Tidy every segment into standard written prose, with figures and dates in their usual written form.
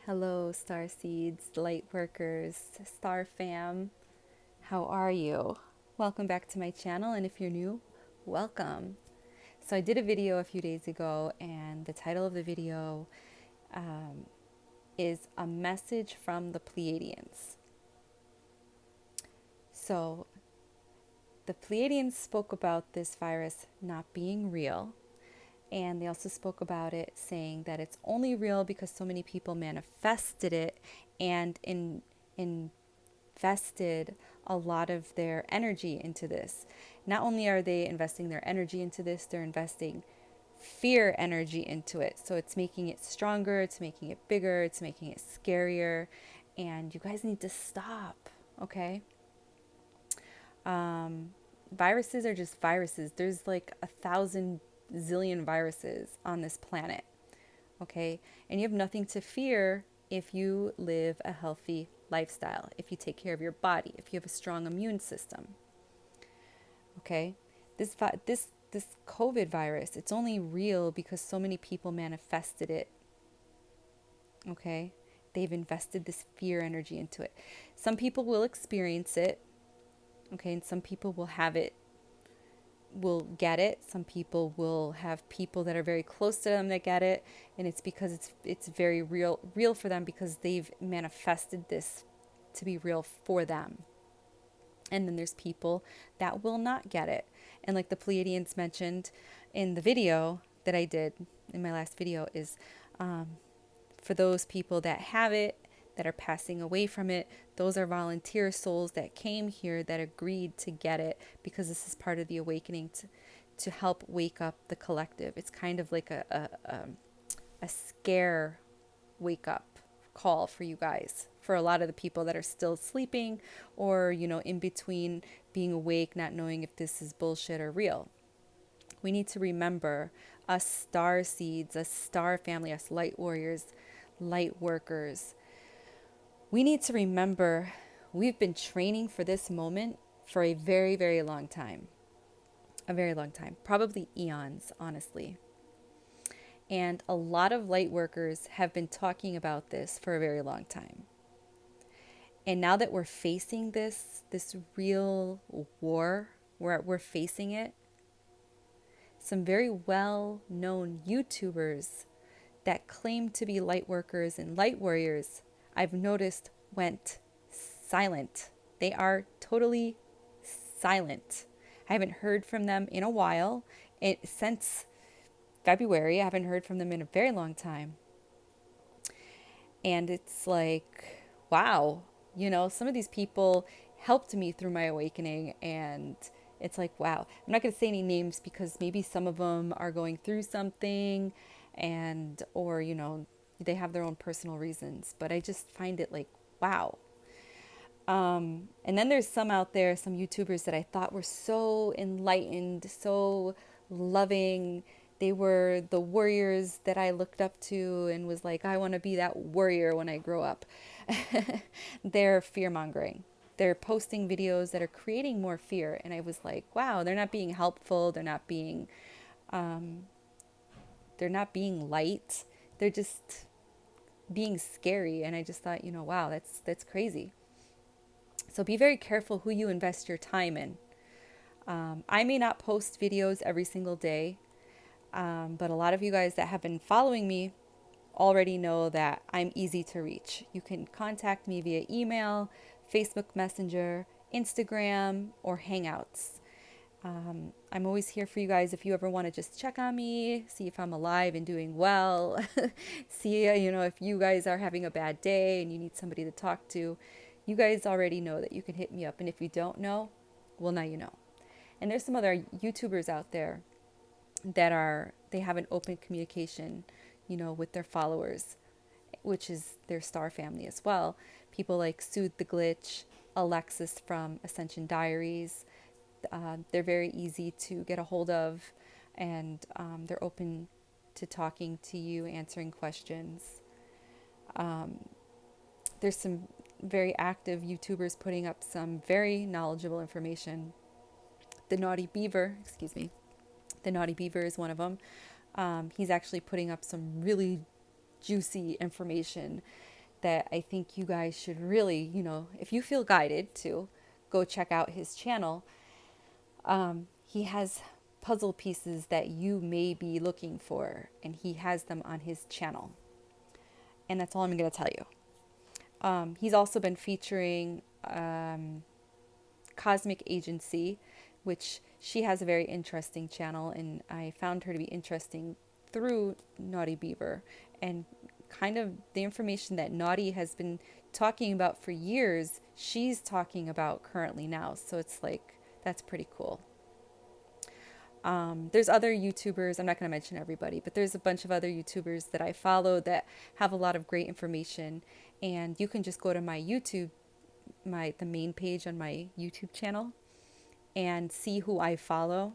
Hello, Starseeds, light workers, star fam. How are you? Welcome back to my channel, and if you're new, welcome. So I did a video a few days ago, and the title of the video is A Message from the Pleiadians. So the Pleiadians spoke about this virus not being real, and they also spoke about it saying that it's only real because so many people manifested it and invested a lot of their energy into this. Not only are they investing their energy into this, they're investing fear energy into it. So it's making it stronger, it's making it bigger, it's making it scarier. And you guys need to stop, okay? Viruses are just viruses. There's like 1,000 zillion viruses on this planet, okay? And you have nothing to fear if you live a healthy lifestyle, if you take care of your body, if you have a strong immune system, okay? This COVID virus, it's only real because so many people manifested it, okay? They've invested this fear energy into it. Some people will experience it, okay? And some people will get it. Some people will have people that are very close to them that get it, and it's because it's very real for them because they've manifested this to be real for them. And then there's people that will not get it. And like the Pleiadians mentioned in the video that I did in my last video is for those people that have it, that are passing away from it, those are volunteer souls that came here that agreed to get it because this is part of the awakening to help wake up the collective. It's kind of like a scare wake up call for you guys, for a lot of the people that are still sleeping or, in between being awake, not knowing if this is bullshit or real. We need to remember us star seeds, us star family, us light warriors, light workers. We need to remember we've been training for this moment for a very, very long time. A very long time. Probably eons, honestly. And a lot of light workers have been talking about this for a very long time. And now that we're facing this real war, we're facing it, some very well-known YouTubers that claim to be light workers and light warriors, I've noticed, went silent. They are totally silent. I haven't heard from them in a while. Since February, I haven't heard from them in a very long time. And it's like, wow, some of these people helped me through my awakening, and it's like, wow. I'm not going to say any names because maybe some of them are going through something or they have their own personal reasons, but I just find it like, wow. And then there's some out there, some YouTubers that I thought were so enlightened, so loving. They were the warriors that I looked up to and was like, I want to be that warrior when I grow up. They're fear mongering. They're posting videos that are creating more fear. And I was like, wow, they're not being helpful. They're not being light. They're just being scary. And I just thought, wow, that's crazy. So be very careful who you invest your time in. I may not post videos every single day, but a lot of you guys that have been following me already know that I'm easy to reach. You can contact me via email, Facebook Messenger, Instagram, or Hangouts. I'm always here for you guys if you ever want to just check on me, see if I'm alive and doing well, see, if you guys are having a bad day and you need somebody to talk to. You guys already know that you can hit me up. And if you don't know, well, now you know. And there's some other YouTubers out there they have an open communication, with their followers, which is their star family as well. People like Soothe the Glitch, Alexis from Ascension Diaries. They're very easy to get a hold of, and they're open to talking to you, answering questions. There's some very active YouTubers putting up some very knowledgeable information. The Naughty Beaver is one of them. He's actually putting up some really juicy information that I think you guys should really, if you feel guided to, go check out his channel. He has puzzle pieces that you may be looking for, and he has them on his channel. And that's all I'm going to tell you. He's also been featuring Cosmic Agency, which she has a very interesting channel, and I found her to be interesting through Naughty Beaver, and kind of the information that Naughty has been talking about for years, she's talking about currently now. So it's like, that's pretty cool. There's other YouTubers, I'm not going to mention everybody, but there's a bunch of other YouTubers that I follow that have a lot of great information. And you can just go to my YouTube, the main page on my YouTube channel, and see who I follow,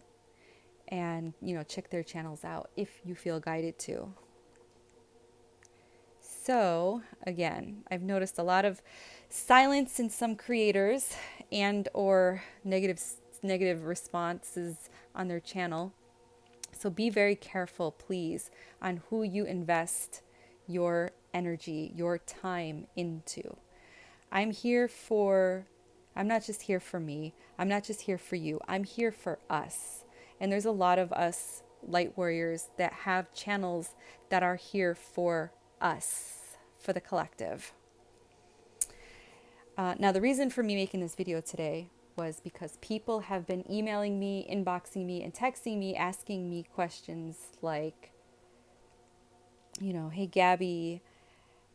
and check their channels out if you feel guided to. So again, I've noticed a lot of silence in some creators and or negative responses on their channel. So be very careful, please, on who you invest your energy, your time into. I'm not just here for me. I'm not just here for you. I'm here for us. And there's a lot of us light warriors that have channels that are here for us, for the collective. Now, the reason for me making this video today was because people have been emailing me, inboxing me, and texting me, asking me questions like, hey, Gabbie,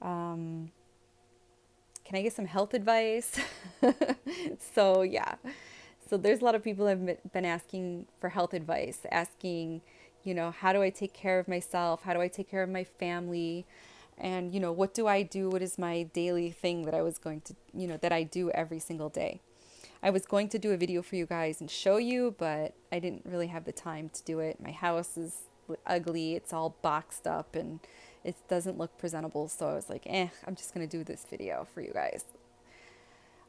can I get some health advice? So there's a lot of people have been asking for health advice, asking, how do I take care of myself? How do I take care of my family? And, what do I do? What is my daily thing that I was going to, that I do every single day? I was going to do a video for you guys and show you, but I didn't really have the time to do it. My house is ugly. It's all boxed up and it doesn't look presentable. So I was like, I'm just going to do this video for you guys.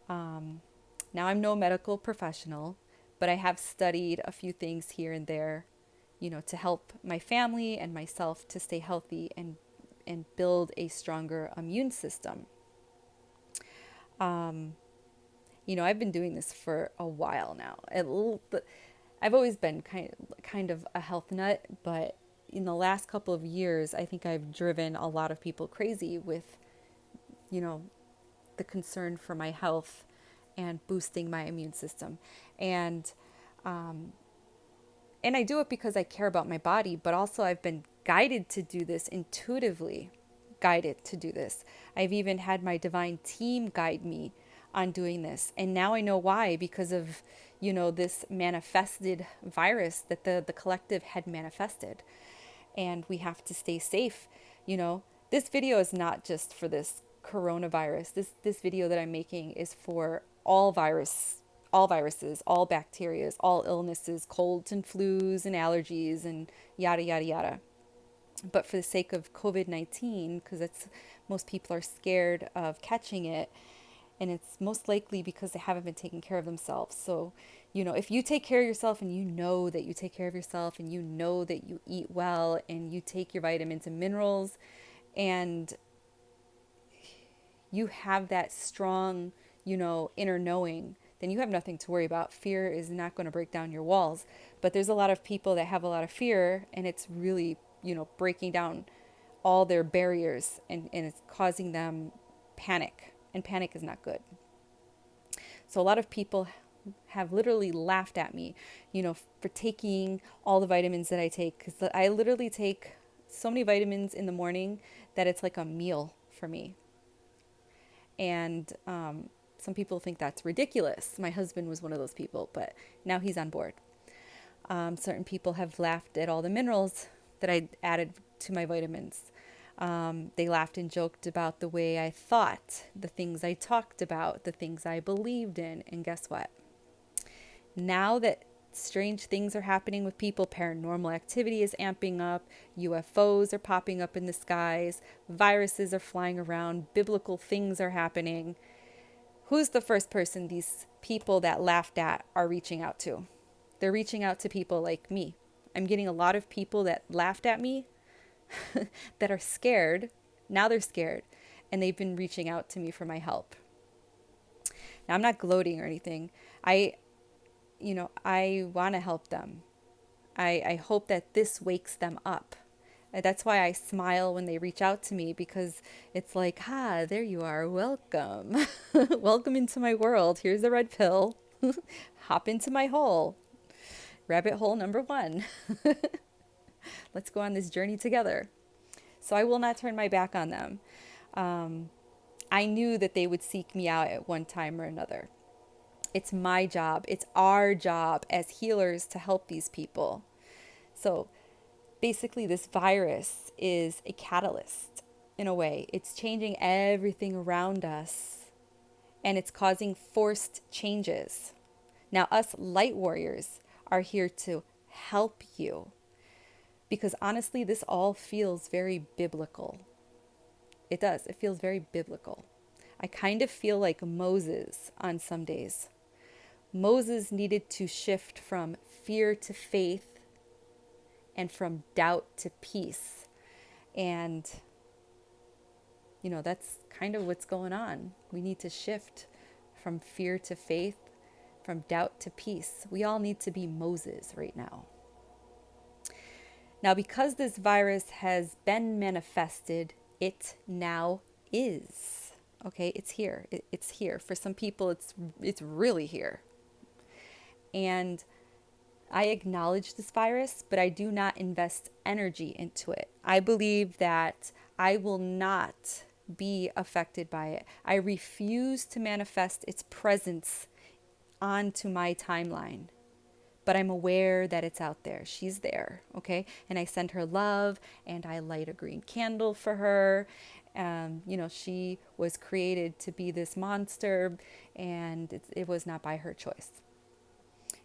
Now, I'm no medical professional, but I have studied a few things here and there, to help my family and myself to stay healthy and build a stronger immune system. I've been doing this for a while now. I've always been kind of a health nut, but in the last couple of years, I think I've driven a lot of people crazy with, the concern for my health and boosting my immune system. And I do it because I care about my body, but also I've been guided to do this, intuitively guided to do this. I've even had my divine team guide me on doing this. And now I know why, because of, this manifested virus that the collective had manifested. And we have to stay safe. This video is not just for this coronavirus. This video that I'm making is for all viruses, all bacteria, all illnesses, colds and flus and allergies and yada, yada, yada. But for the sake of COVID-19, because most people are scared of catching it, and it's most likely because they haven't been taking care of themselves. So, if you take care of yourself and you know that you take care of yourself and you know that you eat well and you take your vitamins and minerals and you have that strong, inner knowing, then you have nothing to worry about. Fear is not going to break down your walls. But there's a lot of people that have a lot of fear, and it's really, breaking down all their barriers, and it's causing them panic. And panic is not good. So a lot of people have literally laughed at me, for taking all the vitamins that I take. Because I literally take so many vitamins in the morning that it's like a meal for me. And some people think that's ridiculous. My husband was one of those people, but now he's on board. Certain people have laughed at all the minerals that I added to my vitamins. They laughed and joked about the way I thought, the things I talked about, the things I believed in. And guess what? Now that strange things are happening with people, paranormal activity is amping up, UFOs are popping up in the skies, viruses are flying around, biblical things are happening. Who's the first person these people that laughed at are reaching out to? They're reaching out to people like me. I'm getting a lot of people that laughed at me that are scared. Now they're scared. and they've been reaching out to me for my help. Now, I'm not gloating or anything. I want to help them. I hope that this wakes them up. That's why I smile when they reach out to me, because it's like, there you are. Welcome. Welcome into my world. Here's the red pill. Hop into my hole. Rabbit hole number 1. Let's go on this journey together. So I will not turn my back on them. I knew that they would seek me out at one time or another. It's my job. It's our job as healers to help these people. So basically, this virus is a catalyst in a way. It's changing everything around us, and it's causing forced changes. Now, us light warriors are here to help you, because honestly, this all feels very biblical. It does. It feels very biblical. I kind of feel like Moses on some days. Moses needed to shift from fear to faith and from doubt to peace. And, that's kind of what's going on. We need to shift from fear to faith, from doubt to peace. We all need to be Moses right now. Now, because this virus has been manifested, it now is. Okay, it's here. It's here. For some people, it's really here. And I acknowledge this virus, but I do not invest energy into it. I believe that I will not be affected by it. I refuse to manifest its presence onto my timeline. But I'm aware that it's out there. She's there, okay? And I send her love, and I light a green candle for her. She was created to be this monster, and it was not by her choice.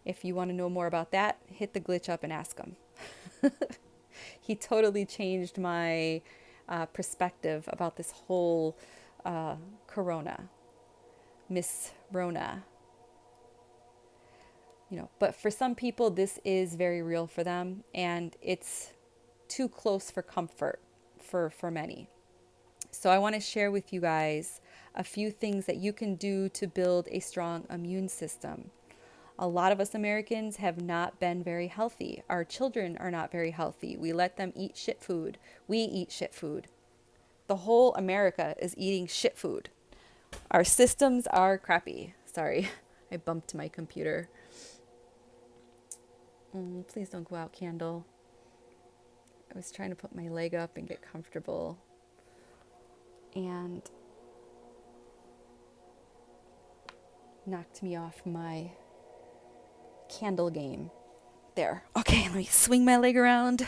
If you want to know more about that, hit the glitch up and ask him. He totally changed my perspective about this whole corona, Miss Rona. But for some people, this is very real for them, and it's too close for comfort for many. So I want to share with you guys a few things that you can do to build a strong immune system. A lot of us Americans have not been very healthy. Our children are not very healthy. We let them eat shit food. We eat shit food. The whole America is eating shit food. Our systems are crappy. Sorry, I bumped my computer. Please don't go out, candle. I was trying to put my leg up and get comfortable, and knocked me off my candle game. There. Okay, let me swing my leg around.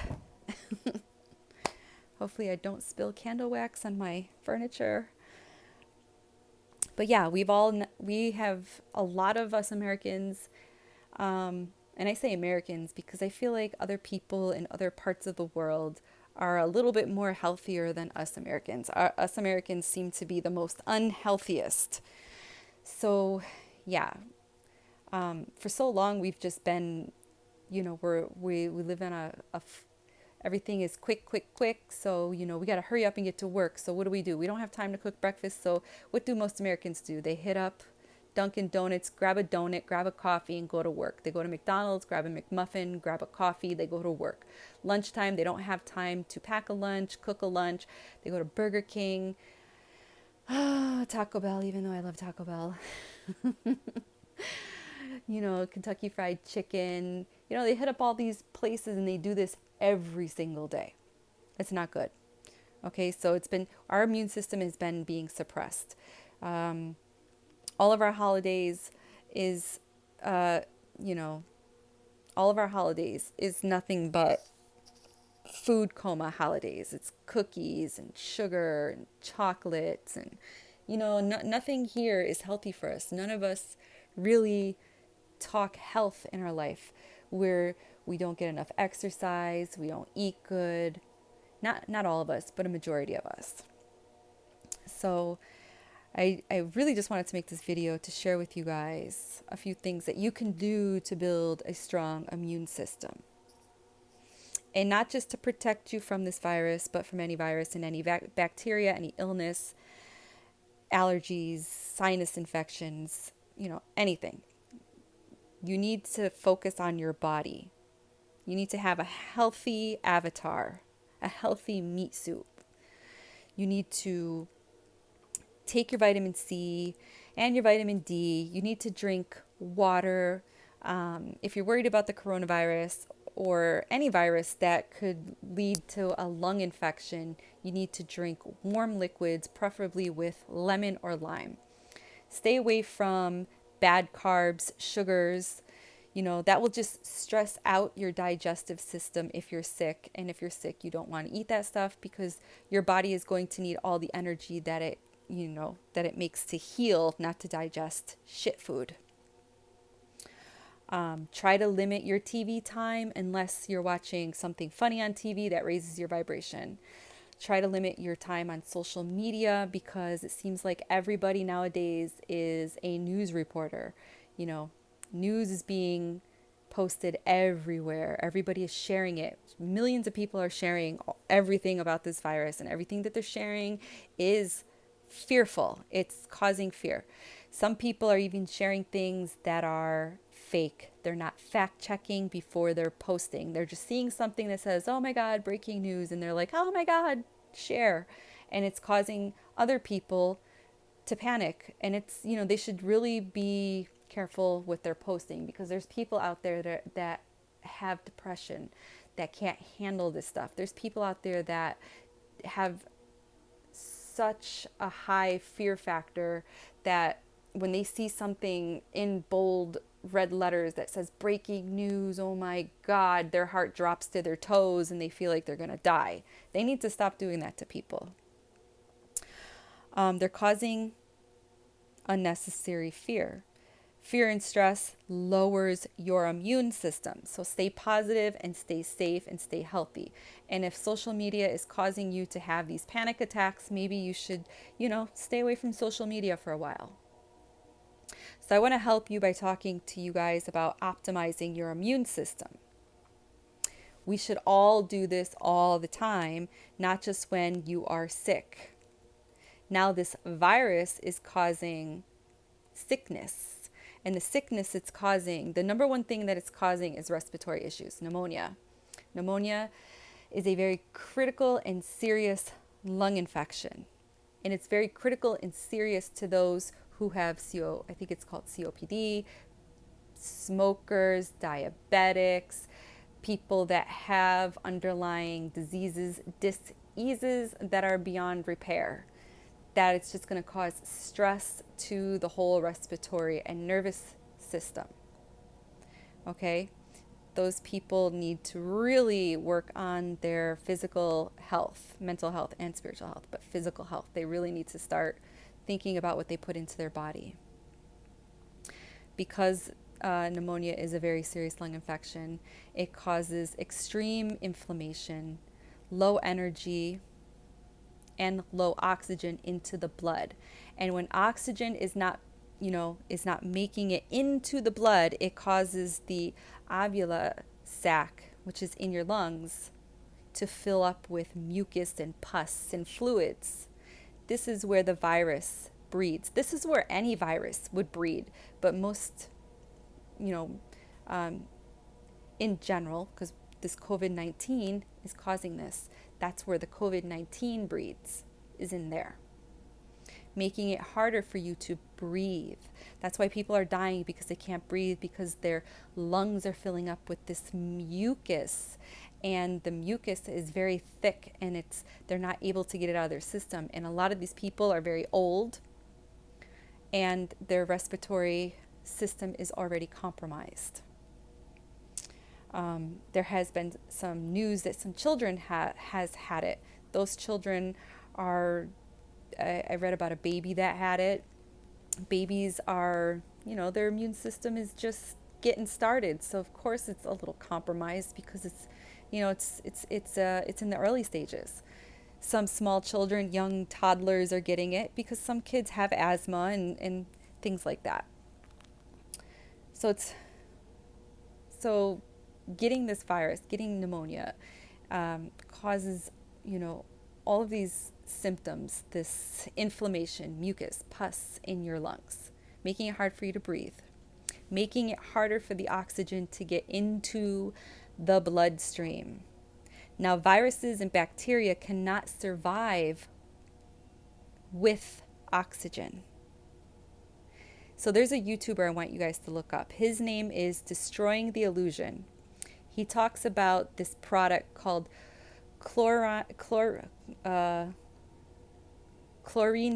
Hopefully I don't spill candle wax on my furniture. But yeah, we have a lot of us Americans, and I say Americans because I feel like other people in other parts of the world are a little bit more healthier than us Americans. Us Americans seem to be the most unhealthiest. So yeah, for so long we've just been, we live in everything is quick. So, we got to hurry up and get to work. So what do? We don't have time to cook breakfast. So what do most Americans do? They hit up Dunkin' Donuts, grab a donut, grab a coffee, and go to work. They go to McDonald's, grab a McMuffin, grab a coffee, they go to work. Lunchtime, they don't have time to pack a lunch, cook a lunch. They go to Burger King, Taco Bell, even though I love Taco Bell. Kentucky Fried Chicken. They hit up all these places and they do this every single day. It's not good. Okay, so our immune system has been being suppressed. All of our holidays is nothing but food coma holidays. It's cookies and sugar and chocolates and, nothing here is healthy for us. None of us really talk health in our life. We don't get enough exercise. We don't eat good. Not all of us, but a majority of us. So I really just wanted to make this video to share with you guys a few things that you can do to build a strong immune system. And not just to protect you from this virus, but from any virus and any bacteria, any illness. allergies, sinus infections, anything. You need to focus on your body. You need to have a healthy avatar, a healthy meat soup. You need to take your vitamin C and your vitamin D. You need to drink water. If you're worried about the coronavirus or any virus that could lead to a lung infection, you need to drink warm liquids, preferably with lemon or lime. Stay away from bad carbs, sugars. That will just stress out your digestive system if you're sick. And if you're sick, you don't want to eat that stuff because your body is going to need all the energy that it makes to heal, not to digest shit food. Try to limit your TV time unless you're watching something funny on TV that raises your vibration. Try to limit your time on social media because it seems like everybody nowadays is a news reporter. News is being posted everywhere. Everybody is sharing it. Millions of people are sharing everything about this virus, and everything that they're sharing is fearful. It's causing fear. Some people are even sharing things that are fake. They're not fact checking before they're posting. They're just seeing something that says, "Oh my God, breaking news." And they're like, "Oh my God, share." And it's causing other people to panic. And they should really be careful with their posting because there's people out there that have depression, that can't handle this stuff. There's people out there that have such a high fear factor that when they see something in bold red letters that says breaking news, oh my God, their heart drops to their toes and they feel like they're going to die. They need to stop doing that to people. They're causing unnecessary fear. Fear and stress lowers your immune system. So stay positive and stay safe and stay healthy. And if social media is causing you to have these panic attacks, maybe you should, stay away from social media for a while. So I want to help you by talking to you guys about optimizing your immune system. We should all do this all the time, not just when you are sick. Now this virus is causing sickness. And the sickness it's causing, the number one thing that it's causing is respiratory issues, pneumonia. Pneumonia is a very critical and serious lung infection. And it's very critical and serious to those who have I think it's called COPD, smokers, diabetics, people that have underlying diseases that are beyond repair. That it's just going to cause stress to the whole respiratory and nervous system. Okay? Those people need to really work on their physical health, mental health, and spiritual health, but physical health. They really need to start thinking about what they put into their body. Because pneumonia is a very serious lung infection, it causes extreme inflammation, low energy, and low oxygen into the blood. And when oxygen is not making it into the blood, it causes the alveolar sac, which is in your lungs, to fill up with mucus and pus and fluids. This is where the virus breeds. This is where any virus would breed, but most, in general, because this COVID-19 is causing this, that's where the COVID-19 breeds, is in there, making it harder for you to breathe. That's why people are dying, because they can't breathe, because their lungs are filling up with this mucus, and the mucus is very thick, and they're not able to get it out of their system. And a lot of these people are very old, and their respiratory system is already compromised. There has been some news that some children has had it. Those children are, I read about a baby that had it. Babies are, their immune system is just getting started. So of course it's a little compromised, because it's in the early stages. Some small children, young toddlers, are getting it because some kids have asthma and things like that. So getting this virus, getting pneumonia, causes, all of these symptoms, this inflammation, mucus, pus in your lungs, making it hard for you to breathe, making it harder for the oxygen to get into the bloodstream. Now, viruses and bacteria cannot survive with oxygen. So there's a YouTuber I want you guys to look up. His name is Destroying the Illusion. He talks about this product called chlorine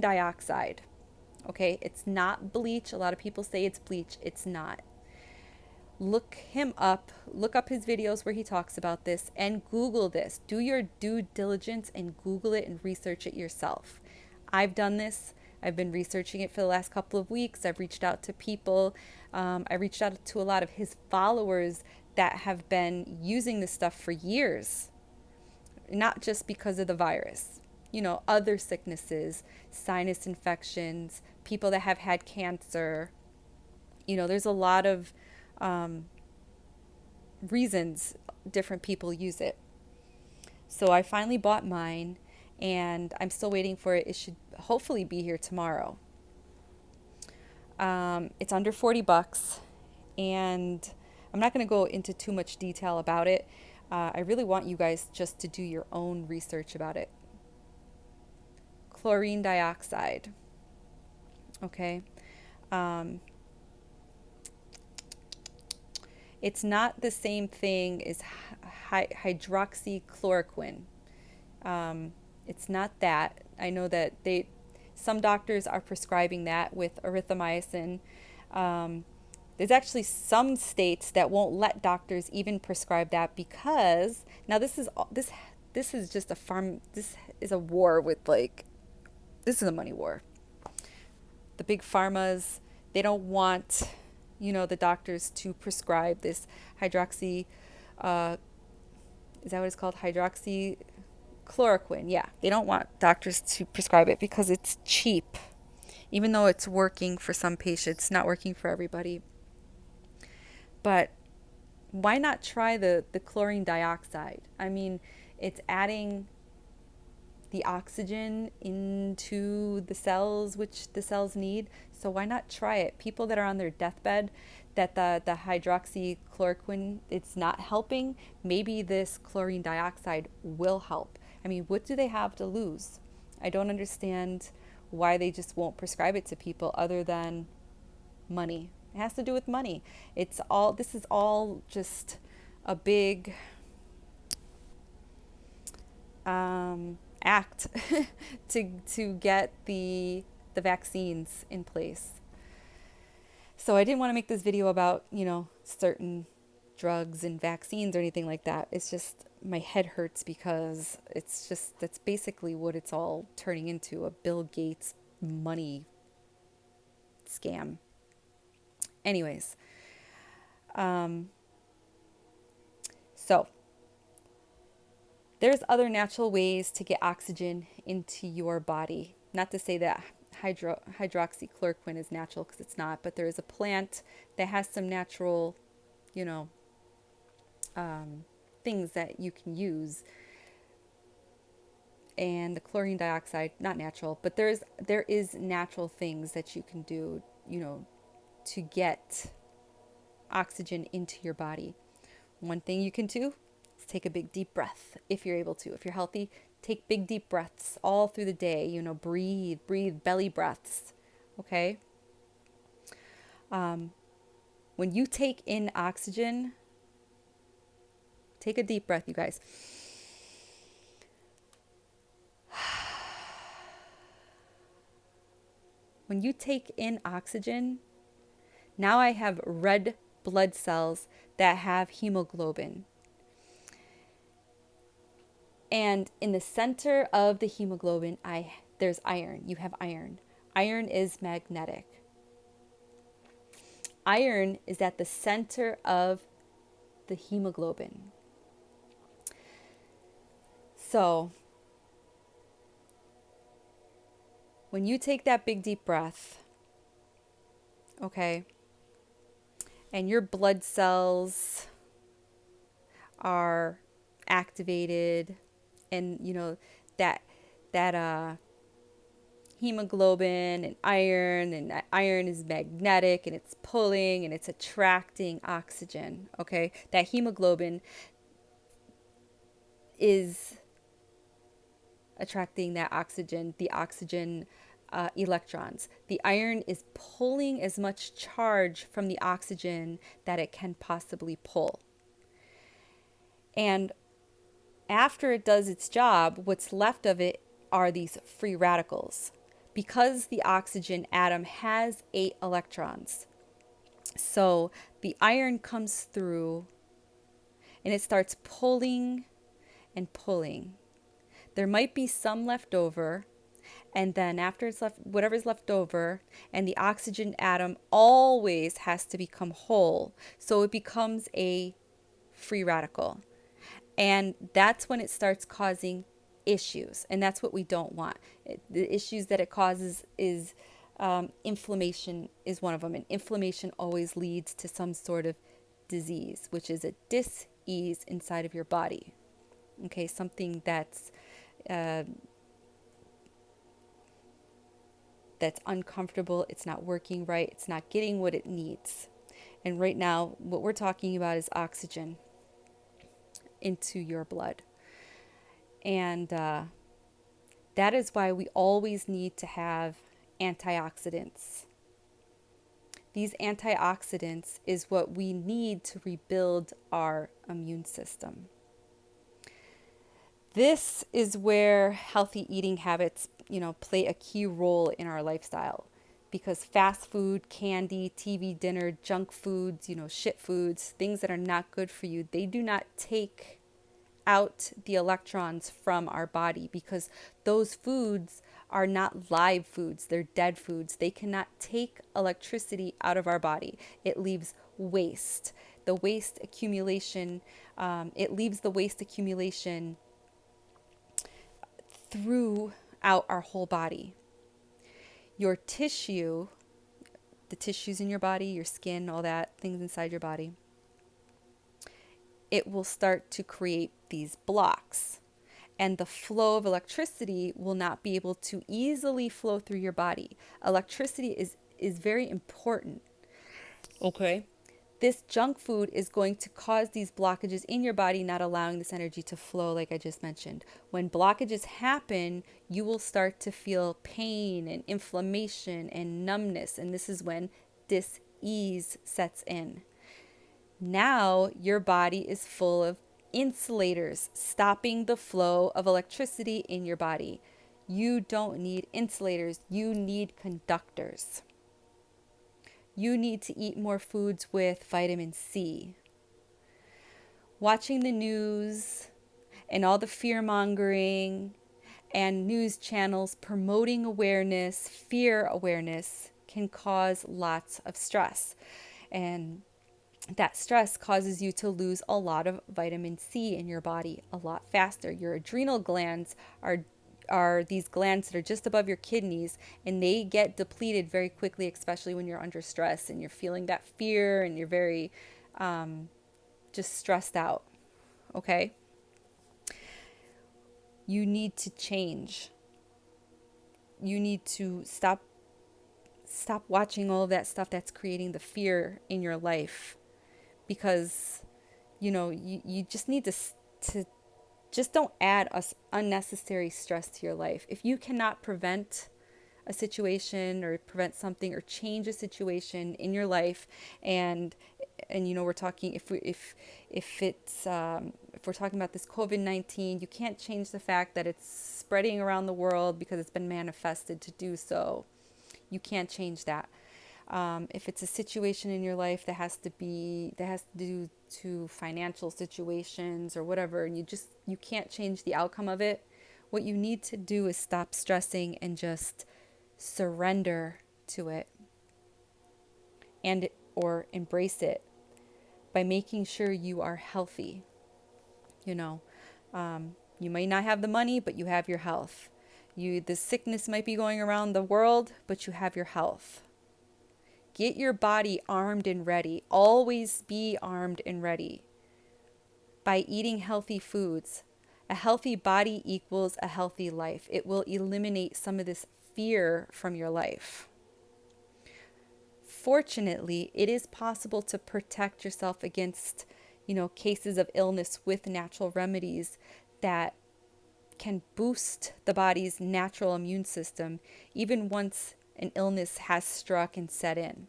dioxide. Okay, it's not bleach. A lot of people say it's bleach. It's not. Look him up. Look up his videos where he talks about this and Google this. Do your due diligence and Google it and research it yourself. I've done this. I've been researching it for the last couple of weeks. I've reached out to people. I reached out to a lot of his followers that have been using this stuff for years. Not just because of the virus. You know, other sicknesses, sinus infections, people that have had cancer. You know, there's a lot of reasons different people use it. So I finally bought mine and I'm still waiting for it. It should hopefully be here tomorrow. It's under $40 and I'm not going to go into too much detail about it. I really want you guys just to do your own research about it. Chlorine dioxide. Okay. It's not the same thing as hydroxychloroquine. It's not that. I know that some doctors are prescribing that with erythromycin. There's actually some states that won't let doctors even prescribe that because now this is just this is a war with this is a money war. The big pharmas, they don't want the doctors to prescribe this hydroxy, is that what it's called? Hydroxychloroquine. Yeah, they don't want doctors to prescribe it because it's cheap. Even though it's working for some patients, it's not working for everybody. But why not try the chlorine dioxide? I mean, it's adding the oxygen into the cells, which the cells need. So why not try it? People that are on their deathbed, that the hydroxychloroquine, it's not helping, maybe this chlorine dioxide will help. I mean, what do they have to lose? I don't understand why they just won't prescribe it to people other than money. It has to do with money. This is all just a big act to get the vaccines in place. So I didn't want to make this video about, certain drugs and vaccines or anything like that. It's just my head hurts because that's basically what it's all turning into, a Bill Gates money scam. Anyways, so there's other natural ways to get oxygen into your body. Not to say that hydroxychloroquine is natural, because it's not, but there is a plant that has some natural, things that you can use. And the chlorine dioxide, not natural, but there is natural things that you can do, to get oxygen into your body. One thing you can do is take a big deep breath if you're able to. If you're healthy, take big deep breaths all through the day. Breathe belly breaths. Okay? When you take in oxygen, take a deep breath, you guys. When you take in oxygen, now I have red blood cells that have hemoglobin. And in the center of the hemoglobin, there's iron. You have iron. Iron is magnetic. Iron is at the center of the hemoglobin. So, when you take that big deep breath, okay, and your blood cells are activated, and that that hemoglobin and that iron is magnetic and it's pulling and it's attracting oxygen. Okay, that hemoglobin is attracting that oxygen, the oxygen electrons. The iron is pulling as much charge from the oxygen that it can possibly pull. And after it does its job, what's left of it are these free radicals. Because the oxygen atom has 8 electrons. So the iron comes through and it starts pulling and pulling. There might be some left over, and then after it's left, whatever's left over, and the oxygen atom always has to become whole. So it becomes a free radical. And that's when it starts causing issues. And that's what we don't want. The issues that it causes is inflammation is one of them. And inflammation always leads to some sort of disease, which is a dis-ease inside of your body. Okay, something that's uncomfortable, it's not working right, it's not getting what it needs. And right now, what we're talking about is oxygen into your blood. And that is why we always need to have antioxidants. These antioxidants is what we need to rebuild our immune system. This is where healthy eating habits, play a key role in our lifestyle, because fast food, candy, TV dinner, junk foods, shit foods, things that are not good for you, they do not take out the electrons from our body, because those foods are not live foods. They're dead foods. They cannot take electricity out of our body. It leaves waste. The waste accumulation, it leaves the waste accumulation throughout our whole body. Your tissue, the tissues in your body, your skin, all that, things inside your body, it will start to create these blocks. And the flow of electricity will not be able to easily flow through your body. Electricity is very important. Okay. This junk food is going to cause these blockages in your body, not allowing this energy to flow, like I just mentioned. When blockages happen, you will start to feel pain and inflammation and numbness. And this is when dis-ease sets in. Now your body is full of insulators, stopping the flow of electricity in your body. You don't need insulators. You need conductors. You need to eat more foods with vitamin C. Watching the news and all the fear-mongering and news channels promoting awareness, fear awareness, can cause lots of stress. And that stress causes you to lose a lot of vitamin C in your body a lot faster. Your adrenal glands are these glands that are just above your kidneys, and they get depleted very quickly, especially when you're under stress and you're feeling that fear and you're very just stressed out. Okay? You need to change. You need to stop watching all of that stuff that's creating the fear in your life, because you just need to just don't add unnecessary stress to your life. If you cannot prevent a situation or prevent something or change a situation in your life, and we're talking if we're talking about this COVID-19, you can't change the fact that it's spreading around the world because it's been manifested to do so. You can't change that. If it's a situation in your life that has to do to financial situations or whatever, and you can't change the outcome of it, what you need to do is stop stressing and just surrender to it, or embrace it by making sure you are healthy. You might not have the money, but you have your health. The sickness might be going around the world, but you have your health. Get your body armed and ready. Always be armed and ready by eating healthy foods. A healthy body equals a healthy life. It will eliminate some of this fear from your life. Fortunately, it is possible to protect yourself against, cases of illness with natural remedies that can boost the body's natural immune system even once an illness has struck and set in.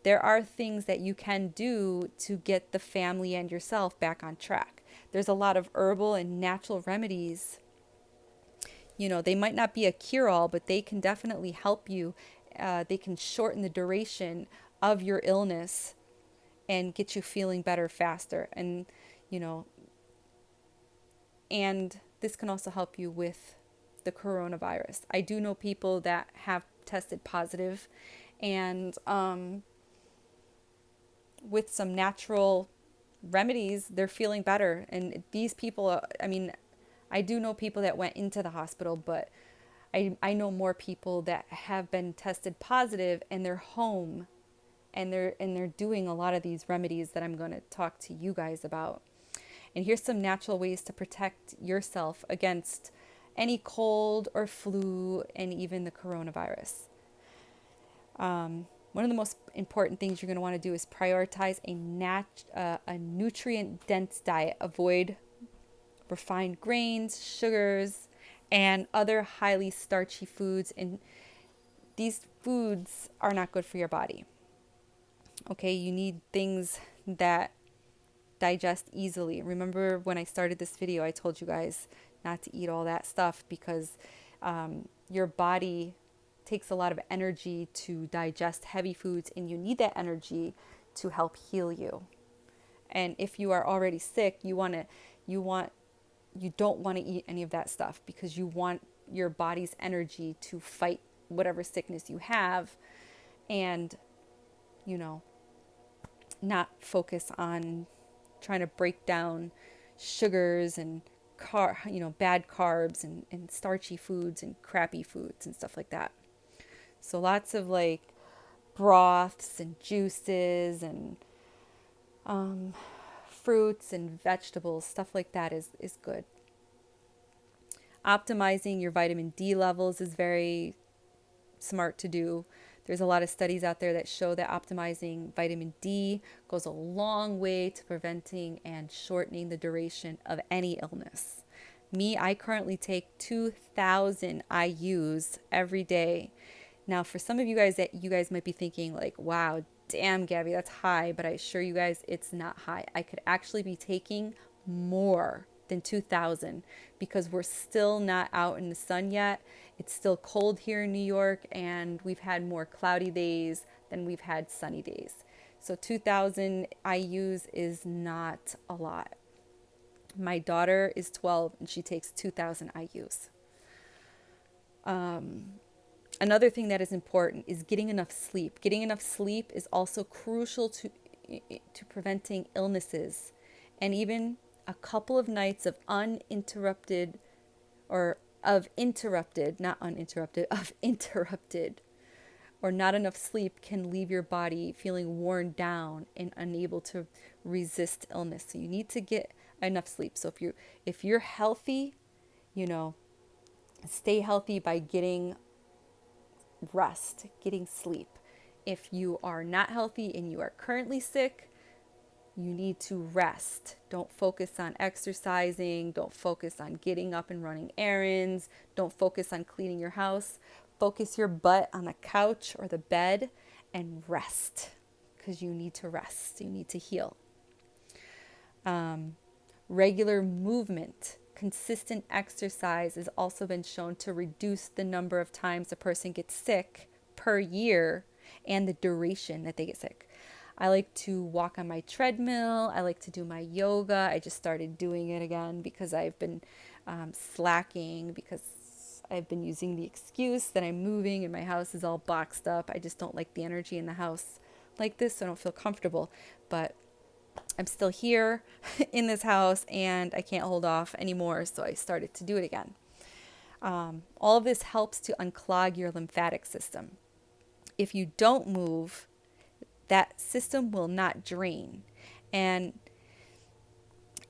There are things that you can do to get the family and yourself back on track. There's a lot of herbal and natural remedies. They might not be a cure-all, but they can definitely help you. They can shorten the duration of your illness and get you feeling better faster. And this can also help you with the coronavirus. I do know people that have tested positive, and with some natural remedies, they're feeling better. And these people, I do know people that went into the hospital, but I know more people that have been tested positive and they're home, and they're doing a lot of these remedies that I'm going to talk to you guys about. And here's some natural ways to protect yourself against any cold or flu and even the coronavirus. One of the most important things you're going to want to do is prioritize a nutrient-dense diet. Avoid refined grains, sugars, and other highly starchy foods. And these foods are not good for your body. Okay, you need things that digest easily. Remember when I started this video, I told you guys not to eat all that stuff because your body takes a lot of energy to digest heavy foods, and you need that energy to help heal you. And if you are already sick, you don't want to eat any of that stuff because you want your body's energy to fight whatever sickness you have, and not focus on trying to break down sugars and bad carbs and starchy foods and crappy foods and stuff like that. So lots of like broths and juices and fruits and vegetables, stuff like that is good. Optimizing your vitamin D levels is very smart to do. There's a lot of studies out there that show that optimizing vitamin D goes a long way to preventing and shortening the duration of any illness. I currently take 2,000 IUs every day. Now, for some of you guys might be thinking like, wow, damn, Gabbie, that's high. But I assure you guys, it's not high. I could actually be taking more than 2,000 because we're still not out in the sun yet. It's still cold here in New York, and we've had more cloudy days than we've had sunny days. So 2,000 IUs is not a lot. My daughter is 12 and she takes 2,000 IUs. Another thing that is important is getting enough sleep. Getting enough sleep is also crucial to preventing illnesses, and even a couple of nights of interrupted or not enough sleep can leave your body feeling worn down and unable to resist illness. So you need to get enough sleep. So if you're healthy, stay healthy by getting rest, getting sleep. If you are not healthy and you are currently sick, you need to rest. Don't focus on exercising. Don't focus on getting up and running errands. Don't focus on cleaning your house. Focus your butt on the couch or the bed and rest, because you need to rest. You need to heal. Regular movement, consistent exercise has also been shown to reduce the number of times a person gets sick per year and the duration that they get sick. I like to walk on my treadmill. I like to do my yoga. I just started doing it again because I've been slacking, because I've been using the excuse that I'm moving and my house is all boxed up. I just don't like the energy in the house like this, so I don't feel comfortable. But I'm still here in this house and I can't hold off anymore, so I started to do it again. All of this helps to unclog your lymphatic system. If you don't move, that system will not drain. And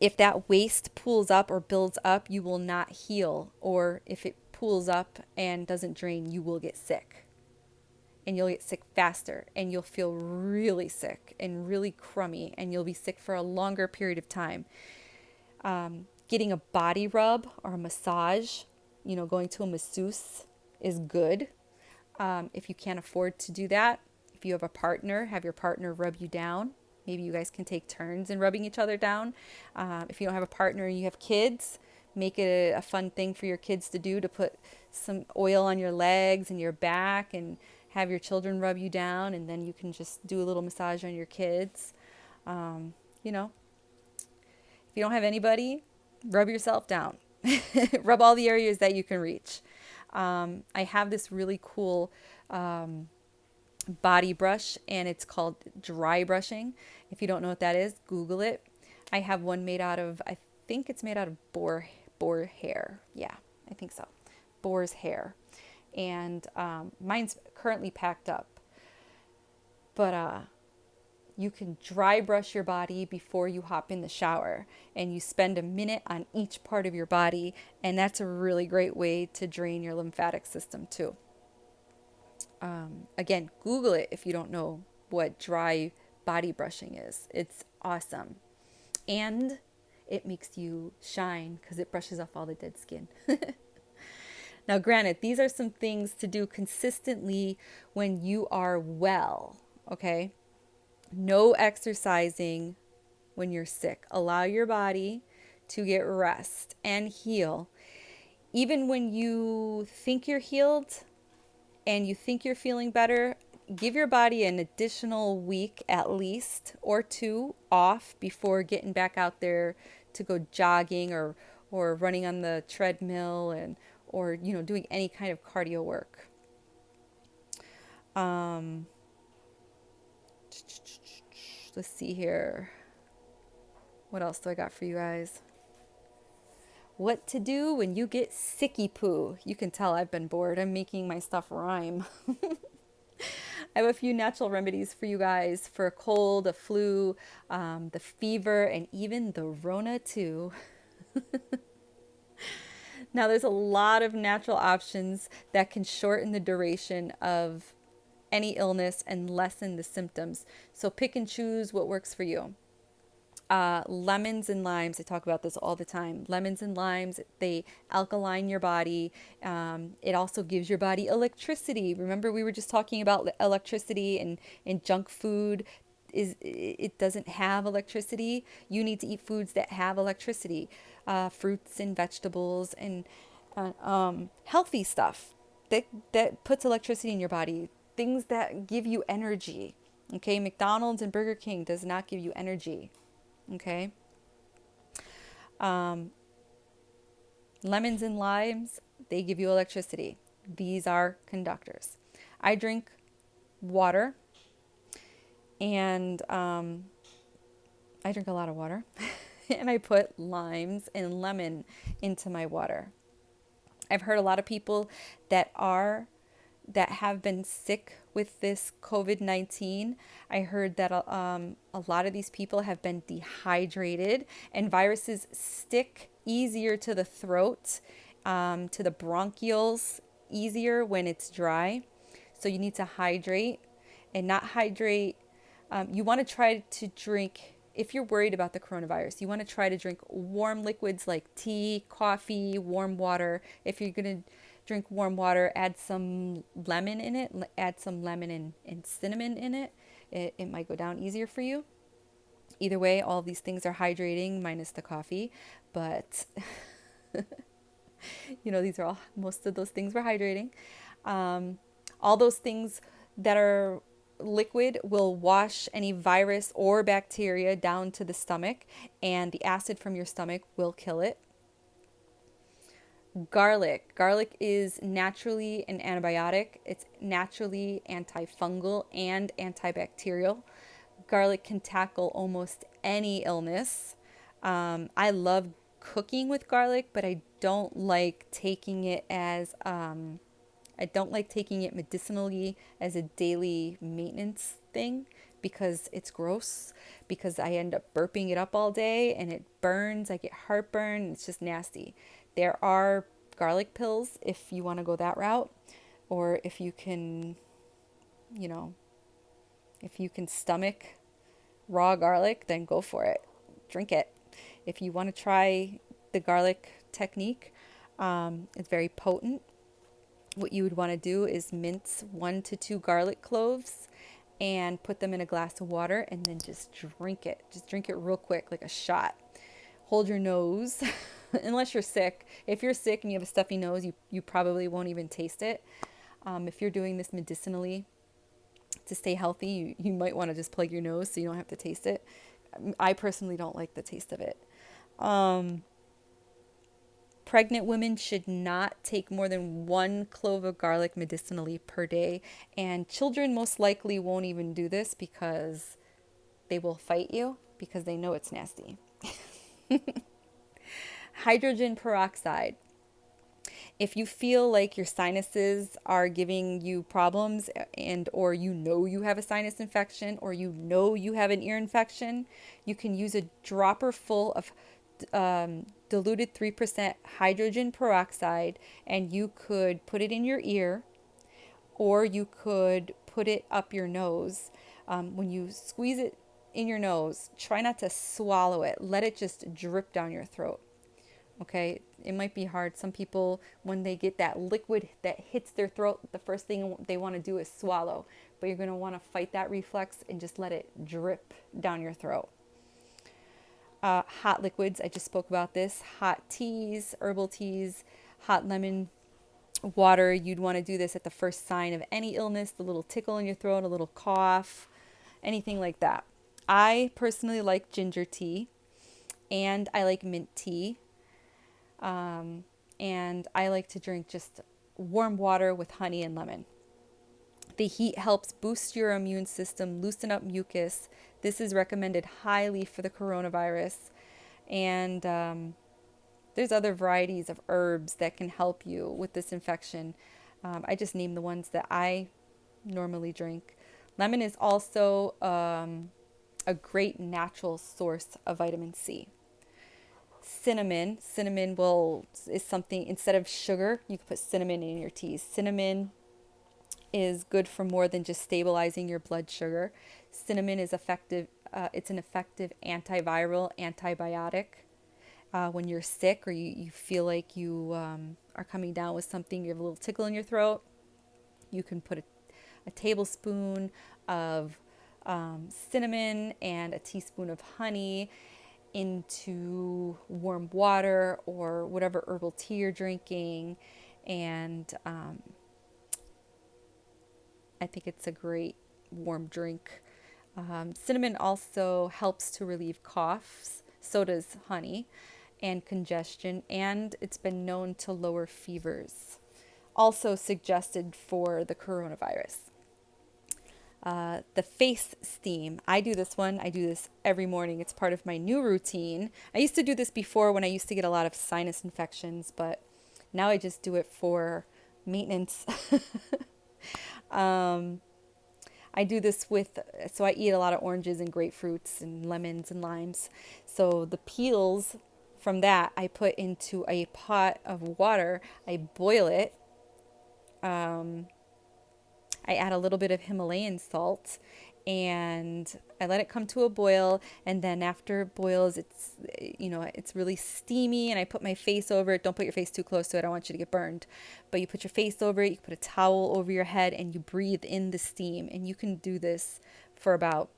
If that waste pools up or builds up, you will not heal. Or if it pools up and doesn't drain, you will get sick. And you'll get sick faster, and you'll feel really sick and really crummy, and you'll be sick for a longer period of time. Getting a body rub or a massage, going to a masseuse is good. If you can't afford to do that, if you have a partner, have your partner rub you down. Maybe you guys can take turns in rubbing each other down. If you don't have a partner and you have kids, make it a fun thing for your kids to do, to put some oil on your legs and your back and have your children rub you down, and then you can just do a little massage on your kids. If you don't have anybody, rub yourself down. Rub all the areas that you can reach. I have this really cool body brush, and it's called dry brushing. If you don't know what that is, Google it. I have one made out of, I think it's made out of boar hair. Yeah, I think so. Boar's hair. And mine's currently packed up. But you can dry brush your body before you hop in the shower, and you spend a minute on each part of your body, and that's a really great way to drain your lymphatic system too. Again, Google it if you don't know what dry body brushing is. It's awesome. And it makes you shine because it brushes off all the dead skin. Now, granted, these are some things to do consistently when you are well, okay? No exercising when you're sick. Allow your body to get rest and heal. Even when you think you're healed and you think you're feeling better, give your body an additional week at least or 2 off before getting back out there to go jogging or running on the treadmill or doing any kind of cardio work. Let's see here. What else do I got for you guys? What to do when you get sicky poo. You can tell I've been bored. I'm making my stuff rhyme. I have a few natural remedies for you guys for a cold, a flu, the fever, and even the Rona too. Now, there's a lot of natural options that can shorten the duration of any illness and lessen the symptoms. So pick and choose what works for you. Lemons and limes, I talk about this all the time. Lemons and limes, they alkaline your body. It also gives your body electricity. Remember, we were just talking about electricity, and junk food it doesn't have electricity. You need to eat foods that have electricity, fruits and vegetables and healthy stuff that puts electricity in your body. Things that give you energy. Okay, McDonald's and Burger King does not give you energy. Okay. Lemons and limes, they give you electricity. These are conductors. I drink water, and I drink a lot of water, and I put limes and lemon into my water. I've heard a lot of people that have been sick with this COVID-19. I heard that a lot of these people have been dehydrated, and viruses stick easier to the throat, to the bronchioles easier when it's dry. So you need to hydrate and not hydrate. You want to try to drink, if you're worried about the coronavirus, you want to try to drink warm liquids like tea, coffee, warm water. If you're going to drink warm water, add some lemon in it, add some lemon and cinnamon in it. It might go down easier for you. Either way, all these things are hydrating minus the coffee, but most of those things were hydrating. All those things that are liquid will wash any virus or bacteria down to the stomach, and the acid from your stomach will kill it. Garlic is naturally an antibiotic. It's naturally antifungal and antibacterial. Garlic can tackle almost any illness. I love cooking with garlic, but I don't like taking it medicinally as a daily maintenance thing, because it's gross, because I end up burping it up all day and it burns. I get heartburn. It's just nasty. There are garlic pills if you want to go that route, or if you can, you know, if you can stomach raw garlic, then go for it. Drink it. If you want to try the garlic technique, it's very potent. What you would want to do is mince 1 to 2 garlic cloves and put them in a glass of water and then just drink it. Just drink it real quick, like a shot. Hold your nose, unless you're sick. If you're sick and you have a stuffy nose, you probably won't even taste it. If you're doing this medicinally to stay healthy, you might want to just plug your nose so you don't have to taste it. I personally don't like the taste of it. Pregnant women should not take more than 1 clove of garlic medicinally per day. And children most likely won't even do this because they will fight you because they know it's nasty. Hydrogen peroxide. If you feel like your sinuses are giving you problems and or you have a sinus infection or you have an ear infection, you can use a dropper full of diluted 3% hydrogen peroxide, and you could put it in your ear or you could put it up your nose. When you squeeze it in your nose, try not to swallow it. Let it just drip down your throat. Okay, it might be hard. Some people, when they get that liquid that hits their throat, the first thing they want to do is swallow. But you're going to want to fight that reflex and just let it drip down your throat. Hot liquids, I just spoke about this. Hot teas, herbal teas, hot lemon water. You'd want to do this at the first sign of any illness, the little tickle in your throat, a little cough, anything like that. I personally like ginger tea, and I like mint tea. And I like to drink just warm water with honey and lemon. The heat helps boost your immune system, loosen up mucus. This is recommended highly for the coronavirus. And there's other varieties of herbs that can help you with this infection. I just named the ones that I normally drink. Lemon is also a great natural source of vitamin C. Cinnamon is something, instead of sugar, you can put cinnamon in your teas. Cinnamon is good for more than just stabilizing your blood sugar. Cinnamon is effective. It's an effective antiviral, antibiotic. When you're sick or you feel like you are coming down with something, you have a little tickle in your throat, you can put a tablespoon of cinnamon and a teaspoon of honey into warm water or whatever herbal tea you're drinking, and I think it's a great warm drink. Cinnamon also helps to relieve coughs, so does honey, and congestion, and it's been known to lower fevers. Also suggested for the coronavirus. The face steam. I do this one. I do this every morning. It's part of my new routine. I used to do this before when I used to get a lot of sinus infections, but now I just do it for maintenance. I do this so I eat a lot of oranges and grapefruits and lemons and limes. So the peels from that I put into a pot of water. I boil it. I add a little bit of Himalayan salt and I let it come to a boil, and then after it boils, it's really steamy, and I put my face over it. Don't put your face too close to it. I don't want you to get burned. But you put your face over it, you put a towel over your head, and you breathe in the steam. And you can do this for about,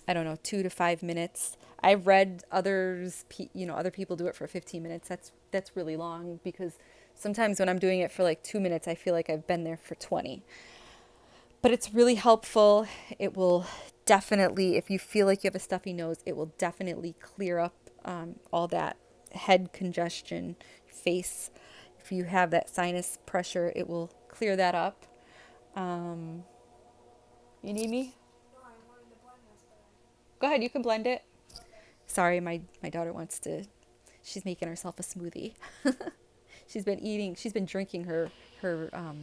2 to 5 minutes. I've read other people do it for 15 minutes. That's really long, because sometimes when I'm doing it for like 2 minutes, I feel like I've been there for 20. But it's really helpful. It will definitely, if you feel like you have a stuffy nose, it will definitely clear up all that head congestion, face. If you have that sinus pressure, it will clear that up. You need me? No, I wanted to blend this, but Go ahead, you can blend it. Sorry, my daughter she's making herself a smoothie. She's been drinking her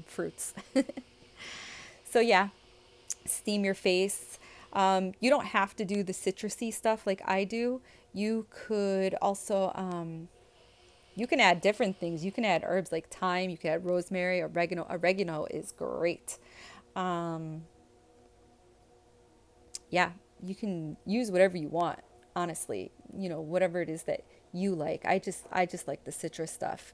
fruits. So yeah, steam your face. You don't have to do the citrusy stuff like I do. You could also, you can add different things. You can add herbs like thyme. You can add rosemary, oregano. Oregano is great. Um, yeah, you can use whatever you want, honestly, whatever it is that you like. I just like the citrus stuff.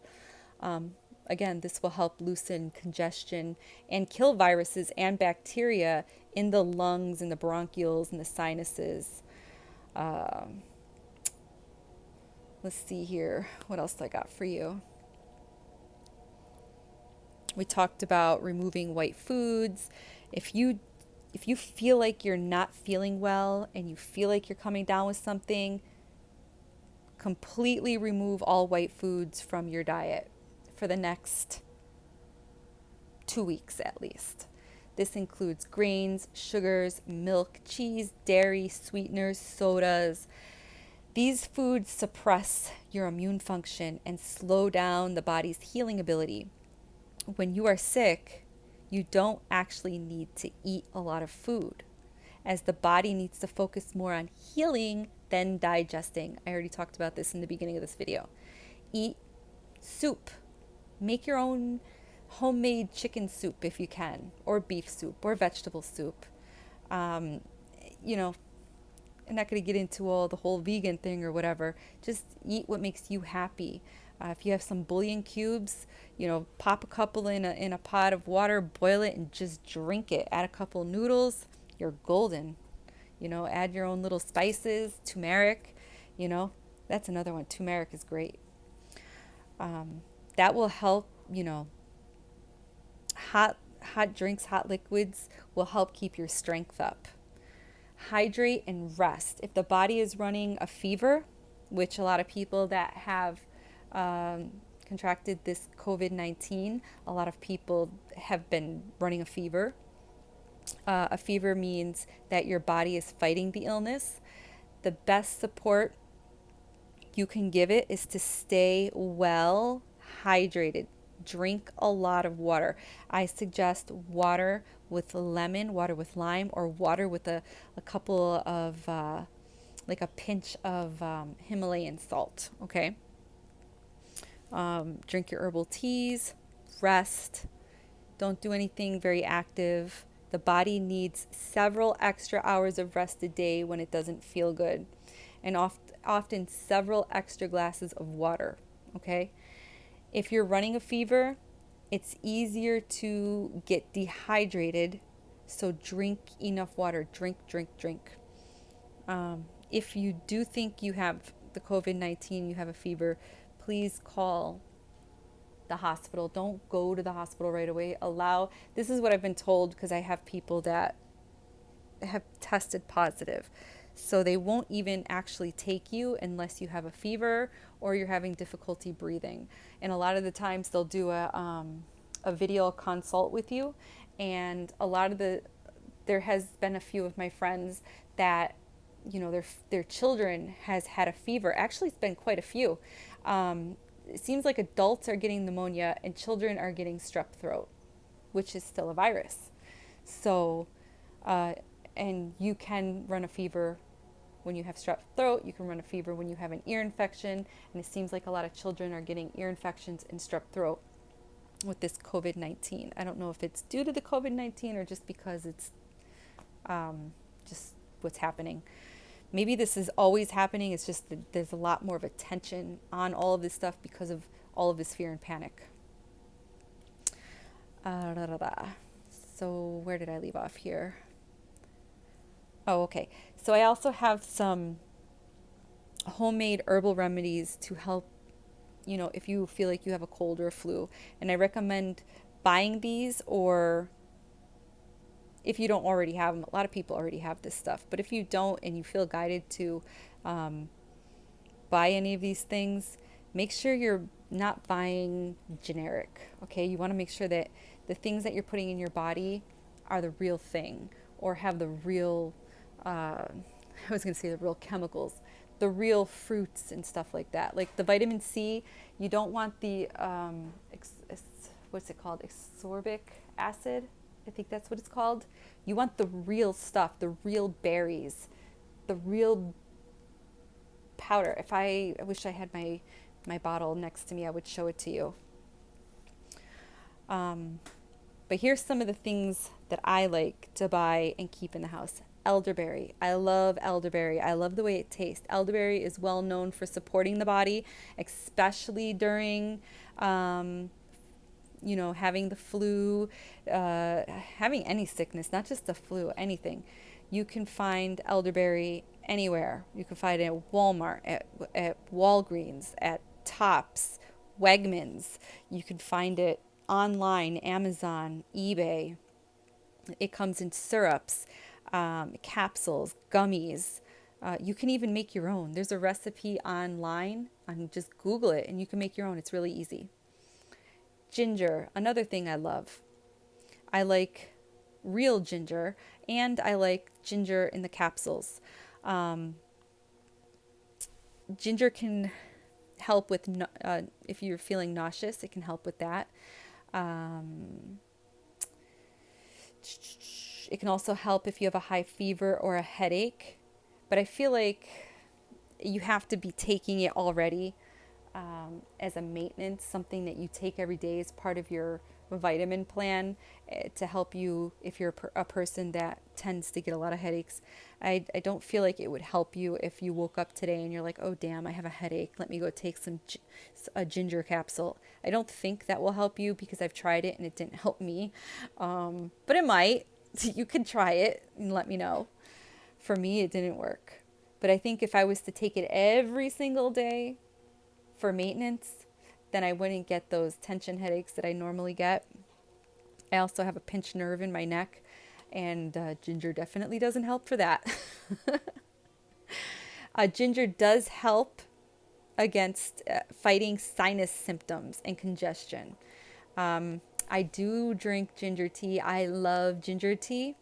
um, Again, this will help loosen congestion and kill viruses and bacteria in the lungs and the bronchioles and the sinuses. um, let's see here, what else I got for you. We talked about removing white foods. If you feel like you're not feeling well and you feel like you're coming down with something, completely remove all white foods from your diet for the next 2 weeks at least. This includes grains, sugars, milk, cheese, dairy, sweeteners, sodas. These foods suppress your immune function and slow down the body's healing ability. When you are sick, you don't actually need to eat a lot of food, as the body needs to focus more on healing than digesting. I already talked about this in the beginning of this video. Eat soup. Make your own homemade chicken soup if you can, or beef soup, or vegetable soup. Um, you know, I'm not going to get into all the whole vegan thing or whatever. Just eat what makes you happy. If you have some bouillon cubes, pop a couple in a pot of water, boil it, and just drink it. Add a couple noodles, you're golden. Add your own little spices, turmeric. That's another one. Turmeric is great. That will help. Hot drinks, hot liquids will help keep your strength up. Hydrate and rest. If the body is running a fever, which a lot of people that have contracted this COVID-19, a lot of people have been running a fever. A fever means that your body is fighting the illness. The best support you can give it is to stay well hydrated. Drink a lot of water. I suggest water with lemon, water with lime, or water with a couple of, like a pinch of Himalayan salt, okay? Drink your herbal teas, rest. Don't do anything very active. The body needs several extra hours of rest a day when it doesn't feel good, and often several extra glasses of water, okay? If you're running a fever, it's easier to get dehydrated, so drink enough water. Drink, drink, drink. If you do think you have the COVID-19, you have a fever, please call the hospital. Don't go to the hospital right away. This is what I've been told, because I have people that have tested positive. So they won't even actually take you unless you have a fever or you're having difficulty breathing. And a lot of the times they'll do a video consult with you. And there has been a few of my friends that, their children has had a fever. Actually, it's been quite a few. It seems like adults are getting pneumonia and children are getting strep throat, which is still a virus. So, and you can run a fever when you have strep throat. You can run a fever when you have an ear infection. And it seems like a lot of children are getting ear infections and strep throat with this COVID-19. I don't know if it's due to the COVID-19 or just because it's just what's happening. Maybe this is always happening. It's just that there's a lot more of attention on all of this stuff because of all of this fear and panic. So where did I leave off here? Oh, okay. So I also have some homemade herbal remedies to help, if you feel like you have a cold or a flu. And I recommend buying these, or if you don't already have them. A lot of people already have this stuff. But if you don't and you feel guided to buy any of these things, make sure you're not buying generic, okay? You want to make sure that the things that you're putting in your body are the real thing, or have the real, I was going to say the real chemicals, the real fruits and stuff like that. Like the vitamin C, you don't want the, what's it called? Ascorbic acid. I think that's what it's called. You want the real stuff, the real berries, the real powder. I wish I had my bottle next to me, I would show it to you. But here's some of the things that I like to buy and keep in the house. Elderberry. I love elderberry. I love the way it tastes. Elderberry is well known for supporting the body, especially during, having the flu, having any sickness, not just the flu, anything. You can find elderberry anywhere. You can find it at Walmart, at Walgreens, at Tops, Wegmans. You can find it online, Amazon, eBay. It comes in syrups, capsules, gummies. You can even make your own. There's a recipe online. Just Google it and you can make your own. It's really easy. Ginger, another thing I love. I like real ginger and I like ginger in the capsules. Ginger can help with, if you're feeling nauseous, it can help with that. It can also help if you have a high fever or a headache. But I feel like you have to be taking it already as a maintenance, something that you take every day as part of your vitamin plan to help you if you're a person that tends to get a lot of headaches. I don't feel like it would help you if you woke up today and you're like, oh damn, I have a headache, let me go take a ginger capsule. I don't think that will help you because I've tried it and it didn't help me, but it might. You could try it and let me know. For me, it didn't work. But I think if I was to take it every single day for maintenance, then I wouldn't get those tension headaches that I normally get. I also have a pinched nerve in my neck, and ginger definitely doesn't help for that. Ginger does help against fighting sinus symptoms and congestion. I do drink ginger tea. I love ginger tea.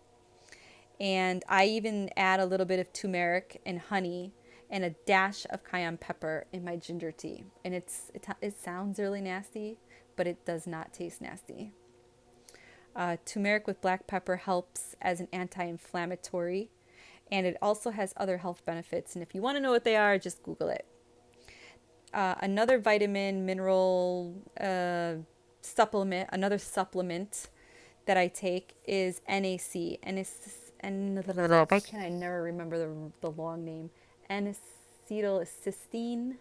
And I even add a little bit of turmeric and honey and a dash of cayenne pepper in my ginger tea. And it sounds really nasty, but it does not taste nasty. Turmeric with black pepper helps as an anti-inflammatory, and it also has other health benefits. And if you want to know what they are, just Google it. Another vitamin, mineral supplement, another supplement that I take is NAC. Why can't I never remember the long name? N-acetylcysteine.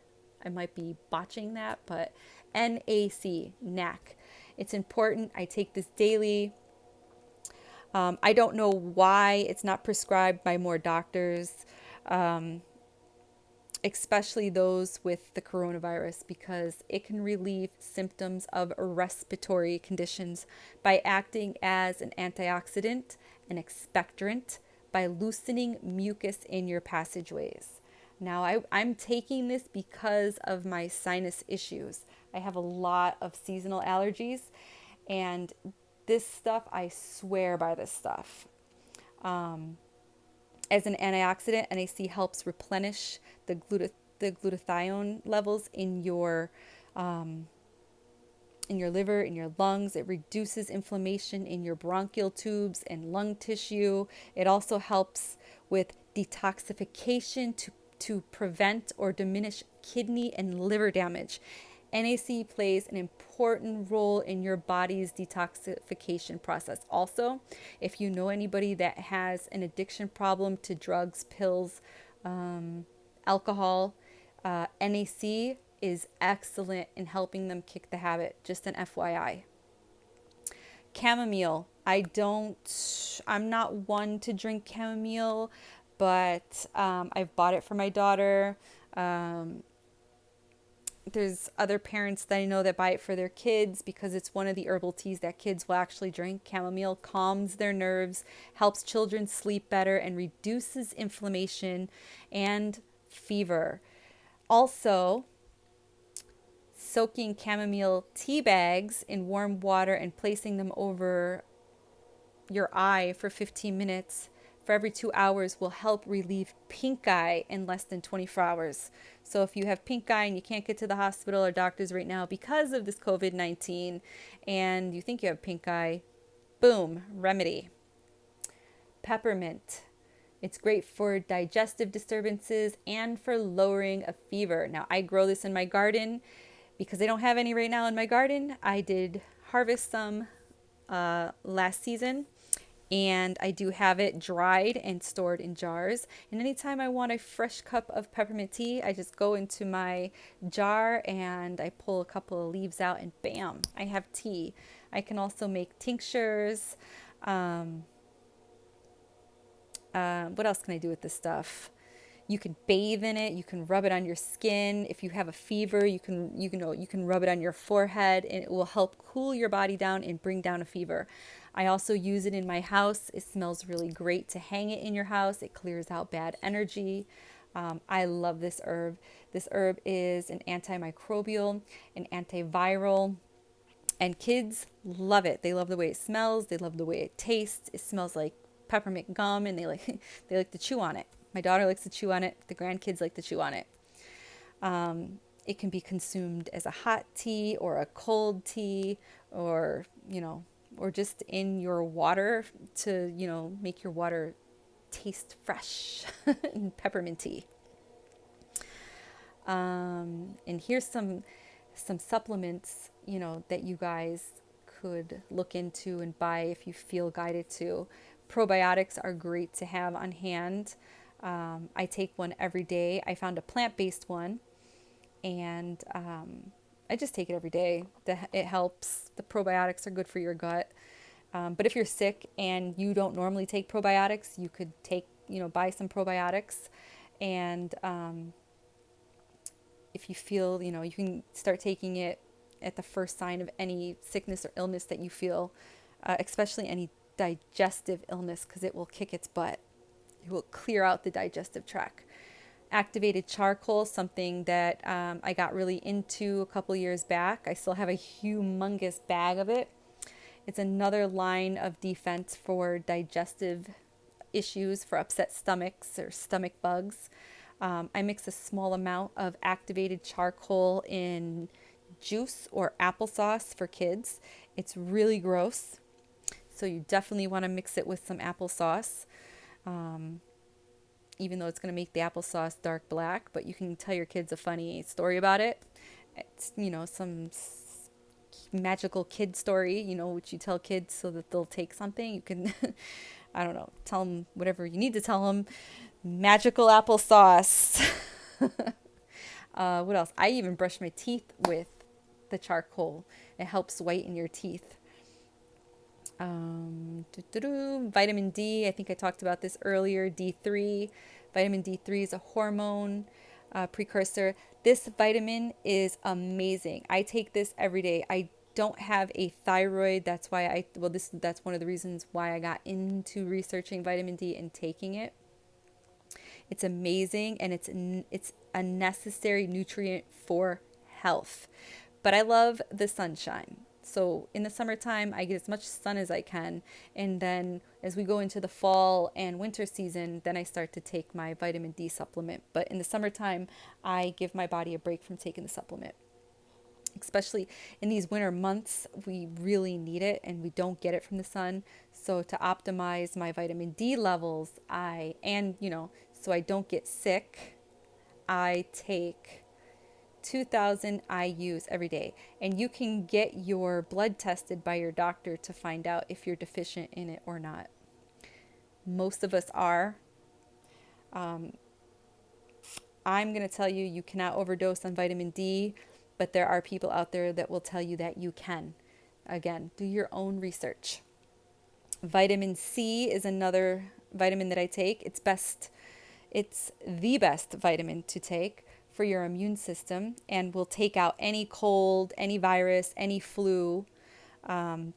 I might be botching that, but NAC. It's important. I take this daily. I don't know why it's not prescribed by more doctors, especially those with the coronavirus, because it can relieve symptoms of respiratory conditions by acting as an antioxidant, an expectorant, by loosening mucus in your passageways. Now, I'm taking this because of my sinus issues. I have a lot of seasonal allergies, and this stuff, I swear by this stuff. As an antioxidant, NAC helps replenish the glutathione levels in your liver, in your lungs. It reduces inflammation in your bronchial tubes and lung tissue. It also helps with detoxification to prevent or diminish kidney and liver damage. NAC plays an important role in your body's detoxification process. Also, if you know anybody that has an addiction problem to drugs, pills, alcohol, NAC is excellent in helping them kick the habit. Just an FYI. Chamomile. I'm not one to drink chamomile, but I've bought it for my daughter. There's other parents that I know that buy it for their kids because it's one of the herbal teas that kids will actually drink. Chamomile calms their nerves, helps children sleep better, and reduces inflammation and fever. Also, soaking chamomile tea bags in warm water and placing them over your eye for 15 minutes for every 2 hours will help relieve pink eye in less than 24 hours. So if you have pink eye and you can't get to the hospital or doctors right now because of this COVID-19 and you think you have pink eye, Boom, remedy. Peppermint. It's great for digestive disturbances and for lowering a fever. Now, I grow this in my garden because I don't have any right now in my garden. I did harvest some last season, and I do have it dried and stored in jars. And anytime I want a fresh cup of peppermint tea, I just go into my jar and I pull a couple of leaves out, and bam, I have tea. I can also make tinctures. What else can I do with this stuff? You can bathe in it. You can rub it on your skin. If you have a fever, you can rub it on your forehead, and it will help cool your body down and bring down a fever. I also use it in my house. It smells really great to hang it in your house. It clears out bad energy. I love this herb. This herb is an antimicrobial, an antiviral, and kids love it. They love the way it smells. They love the way it tastes. It smells like peppermint gum, and they like to chew on it. My daughter likes to chew on it. The grandkids like to chew on it. It can be consumed as a hot tea or a cold tea, or or just in your water to make your water taste fresh and pepperminty. And here's some supplements that you guys could look into and buy if you feel guided to. Probiotics are great to have on hand. I take one every day. I found a plant-based one, and I just take it every day. It helps. The probiotics are good for your gut. But if you're sick and you don't normally take probiotics, you could buy some probiotics. And if you feel, you can start taking it at the first sign of any sickness or illness that you feel, especially any digestive illness, because it will kick its butt. It will clear out the digestive tract. Activated charcoal, something that I got really into a couple years back. I still have a humongous bag of it. It's another line of defense for digestive issues, for upset stomachs or stomach bugs. I mix a small amount of activated charcoal in juice or applesauce for kids. It's really gross, so you definitely want to mix it with some applesauce. Even though it's going to make the applesauce dark black, but you can tell your kids a funny story about it. It's, some magical kid story, which you tell kids so that they'll take something. You can, I don't know, tell them whatever you need to tell them. Magical applesauce. What else? I even brush my teeth with the charcoal. It helps whiten your teeth. Vitamin D, I think I talked about this earlier. D3. Vitamin D3 is a hormone precursor. This vitamin is amazing. I take this every day. I don't have a thyroid. That's why that's one of the reasons why I got into researching vitamin D and taking it. It's amazing, and it's a necessary nutrient for health. But I love the sunshine. So in the summertime, I get as much sun as I can. And then as we go into the fall and winter season, then I start to take my vitamin D supplement. But in the summertime, I give my body a break from taking the supplement. Especially in these winter months, we really need it, and we don't get it from the sun. So to optimize my vitamin D levels, so I don't get sick, I take 2,000 IUs every day. And you can get your blood tested by your doctor to find out if you're deficient in it or not. Most of us are. I'm going to tell you, you cannot overdose on vitamin D, but there are people out there that will tell you that you can. Again, do your own research. Vitamin C is another vitamin that I take. It's the best vitamin to take for your immune system, and will take out any cold, any virus, any flu.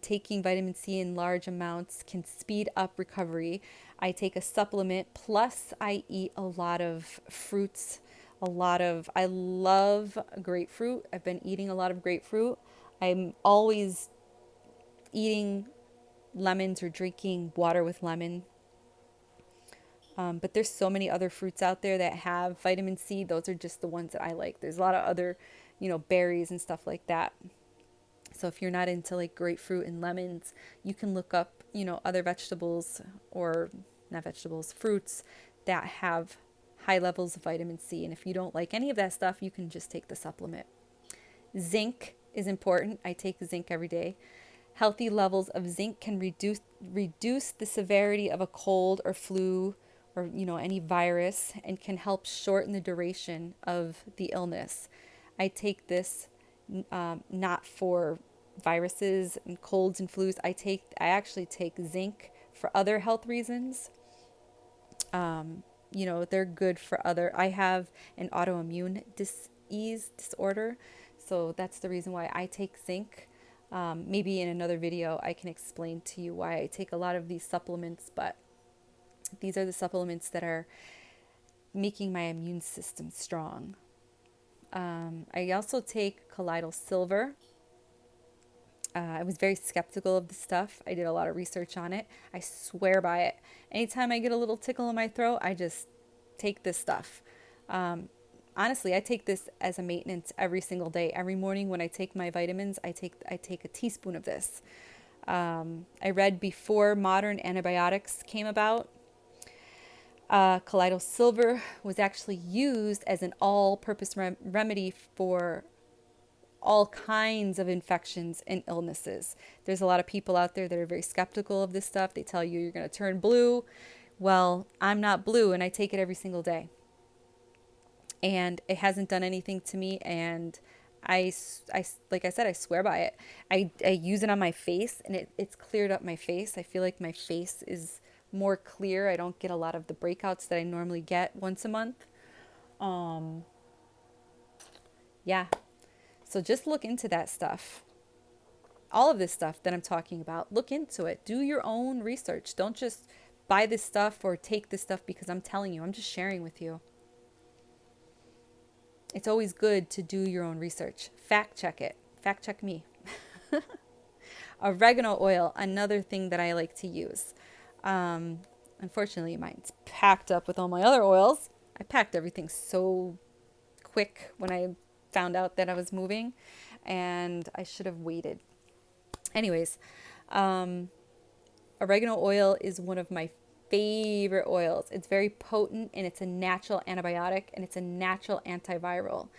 Taking vitamin C in large amounts can speed up recovery. I take a supplement, plus I eat a lot of fruits. I love grapefruit. I've been eating a lot of grapefruit. I'm always eating lemons or drinking water with lemon. But there's so many other fruits out there that have vitamin C. Those are just the ones that I like. There's a lot of other, berries and stuff like that. So if you're not into like grapefruit and lemons, you can look up other vegetables, or not vegetables, fruits that have high levels of vitamin C. And if you don't like any of that stuff, you can just take the supplement. Zinc is important. I take zinc every day. Healthy levels of zinc can reduce the severity of a cold or flu, or any virus, and can help shorten the duration of the illness. I take this not for viruses and colds and flus. I actually take zinc for other health reasons. They're good for other. I have an autoimmune disorder, so that's the reason why I take zinc. Maybe in another video I can explain to you why I take a lot of these supplements, but these are the supplements that are making my immune system strong. I also take colloidal silver. I was very skeptical of the stuff. I did a lot of research on it. I swear by it. Anytime I get a little tickle in my throat, I just take this stuff. Honestly, I take this as a maintenance every single day. Every morning when I take my vitamins, I take a teaspoon of this. I read before modern antibiotics came about, colloidal silver was actually used as an all-purpose remedy for all kinds of infections and illnesses. There's a lot of people out there that are very skeptical of this stuff. They tell you you're going to turn blue. Well, I'm not blue, and I take it every single day. And it hasn't done anything to me, and I like I said, I swear by it. I use it on my face, and it's cleared up my face. I feel like my face is more clear. I don't get a lot of the breakouts that I normally get once a month. Yeah. So just look into that stuff. All of this stuff that I'm talking about, look into it. Do your own research. Don't just buy this stuff or take this stuff because I'm telling you. I'm just sharing with you. It's always good to do your own research. Fact check it. Fact check me. Oregano oil, another thing that I like to use. Unfortunately, mine's packed up with all my other oils. I packed everything so quick when I found out that I was moving, and I should have waited. Anyways, oregano oil is one of my favorite oils. It's very potent, and it's a natural antibiotic, and it's a natural antiviral.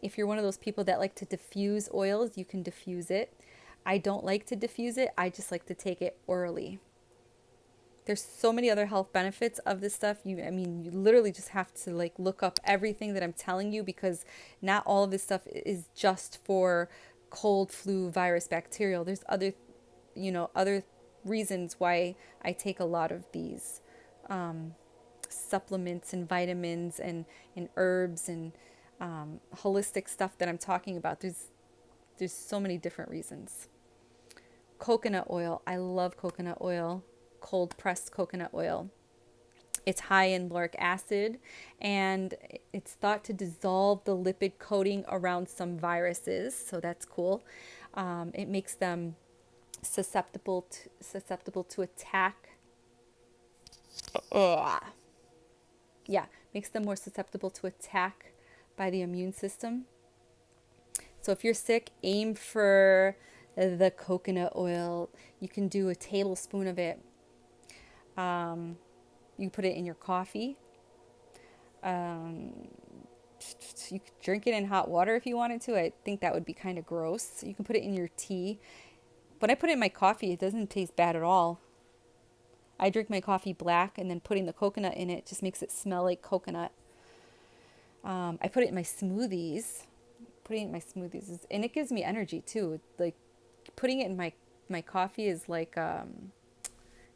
If you're one of those people that like to diffuse oils, you can diffuse it. I don't like to diffuse it. I just like to take it orally. There's so many other health benefits of this stuff. You literally just have to look up everything that I'm telling you, because not all of this stuff is just for cold, flu, virus, bacterial. There's other reasons why I take a lot of these supplements and vitamins and herbs and holistic stuff that I'm talking about. There's so many different reasons. Coconut oil. I love coconut oil. Cold pressed coconut oil. It's high in lauric acid, and it's thought to dissolve the lipid coating around some viruses, so that's cool. It makes them susceptible to attack. Makes them more susceptible to attack by the immune system. So if you're sick, aim for the coconut oil. You can do a tablespoon of it. You put it in your coffee. You could drink it in hot water if you wanted to. I think that would be kind of gross. You can put it in your tea. When I put it in my coffee, it doesn't taste bad at all. I drink my coffee black, and then putting the coconut in it just makes it smell like coconut. I put it in my smoothies. And it gives me energy too. Like putting it in my coffee is like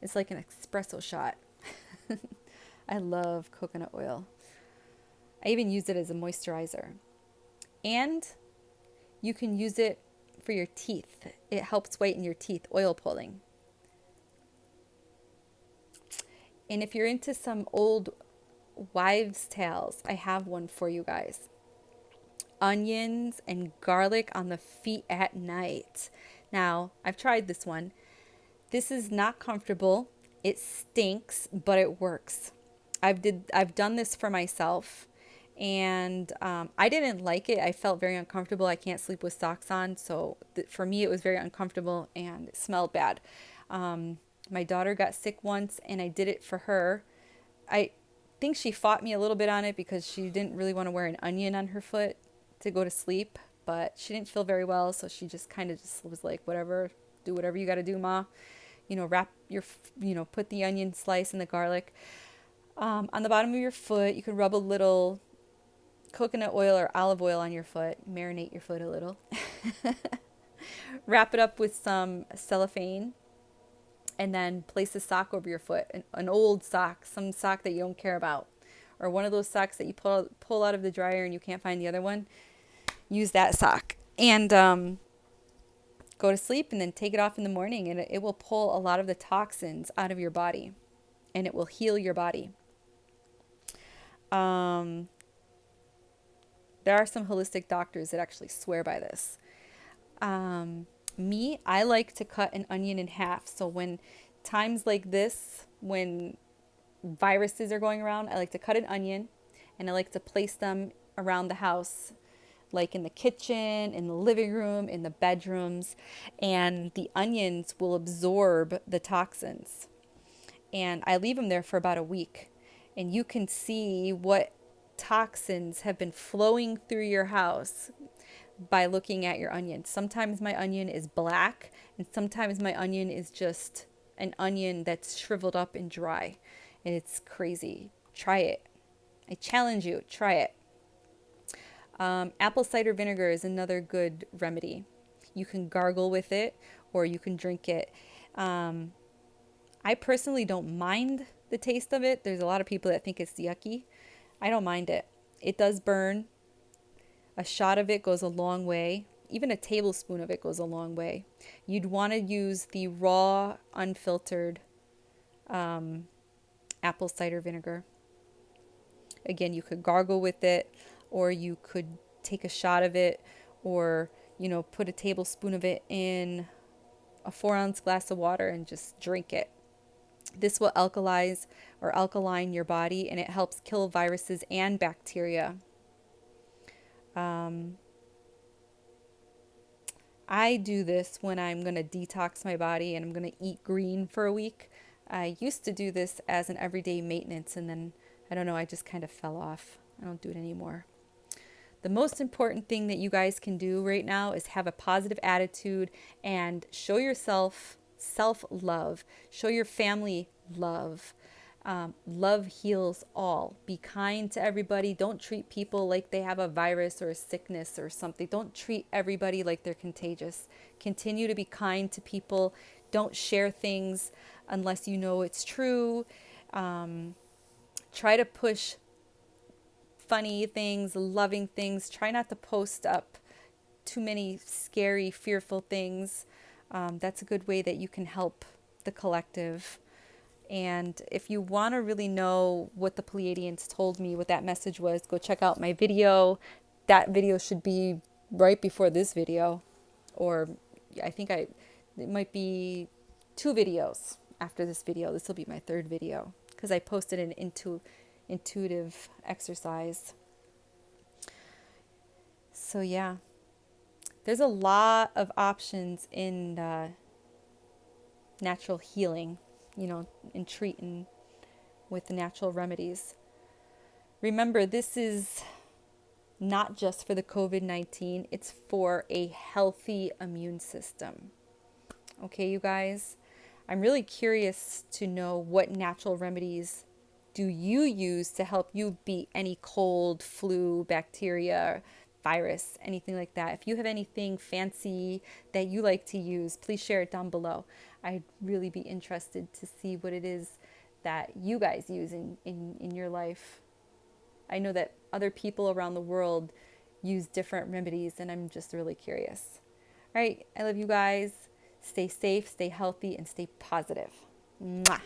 it's like an espresso shot. I love coconut oil. I even use it as a moisturizer. And you can use it for your teeth. It helps whiten your teeth, oil pulling. And if you're into some old wives' tales, I have one for you guys. Onions and garlic on the feet at night. Now, I've tried this one. This is not comfortable. It stinks, but it works. I've done this for myself, and I didn't like it. I felt very uncomfortable. I can't sleep with socks on, so for me it was very uncomfortable and it smelled bad. My daughter got sick once and I did it for her. I think she fought me a little bit on it because she didn't really want to wear an onion on her foot to go to sleep, but she didn't feel very well, so she just kind of just was like, whatever, do whatever you got to do, Ma. Wrap put the onion slice and the garlic on the bottom of your foot. You can rub a little coconut oil or olive oil on your foot, marinate your foot a little. Wrap it up with some cellophane and then place a sock over your foot, an old sock, some sock that you don't care about, or one of those socks that you pull out of the dryer and you can't find the other one. Use that sock and go to sleep, and then take it off in the morning, and it will pull a lot of the toxins out of your body, and it will heal your body. There are some holistic doctors that actually swear by this. I like to cut an onion in half. So when times like this, when viruses are going around, I like to cut an onion and I like to place them around the house, like in the kitchen, in the living room, in the bedrooms, and the onions will absorb the toxins. And I leave them there for about a week, and you can see what toxins have been flowing through your house by looking at your onion. Sometimes my onion is black, and sometimes my onion is just an onion that's shriveled up and dry. And it's crazy. Try it. I challenge you, try it. Apple cider vinegar is another good remedy. You can gargle with it or you can drink it. I personally don't mind the taste of it. There's a lot of people that think it's yucky. I don't mind it. It does burn. A shot of it goes a long way. Even a tablespoon of it goes a long way. You'd want to use the raw, unfiltered apple cider vinegar. Again, you could gargle with it, or you could take a shot of it, or, put a tablespoon of it in a 4-ounce glass of water and just drink it. This will alkalize or alkaline your body, and it helps kill viruses and bacteria. I do this when I'm going to detox my body and I'm going to eat green for a week. I used to do this as an everyday maintenance, and then, I don't know, I just kind of fell off. I don't do it anymore. The most important thing that you guys can do right now is have a positive attitude and show yourself self-love. Show your family love. Love heals all. Be kind to everybody. Don't treat people like they have a virus or a sickness or something. Don't treat everybody like they're contagious. Continue to be kind to people. Don't share things unless you know it's true. Try to push funny things, loving things. Try not to post up too many scary, fearful things. That's a good way that you can help the collective. And if you want to really know what the Pleiadians told me, what that message was, go check out my video. That video should be right before this video. Or I think it might be 2 videos after this video. This will be my 3rd video because I posted an intuitive exercise. So yeah, there's a lot of options in natural healing, in treating with the natural remedies. Remember, this is not just for the COVID-19, it's for a healthy immune system. Okay, you guys? I'm really curious to know what natural remedies do you use to help you beat any cold, flu, bacteria, virus, anything like that. If you have anything fancy that you like to use, please share it down below. I'd really be interested to see what it is that you guys use in your life. I know that other people around the world use different remedies, and I'm just really curious. All right, I love you guys. Stay safe, stay healthy, and stay positive. Mwah.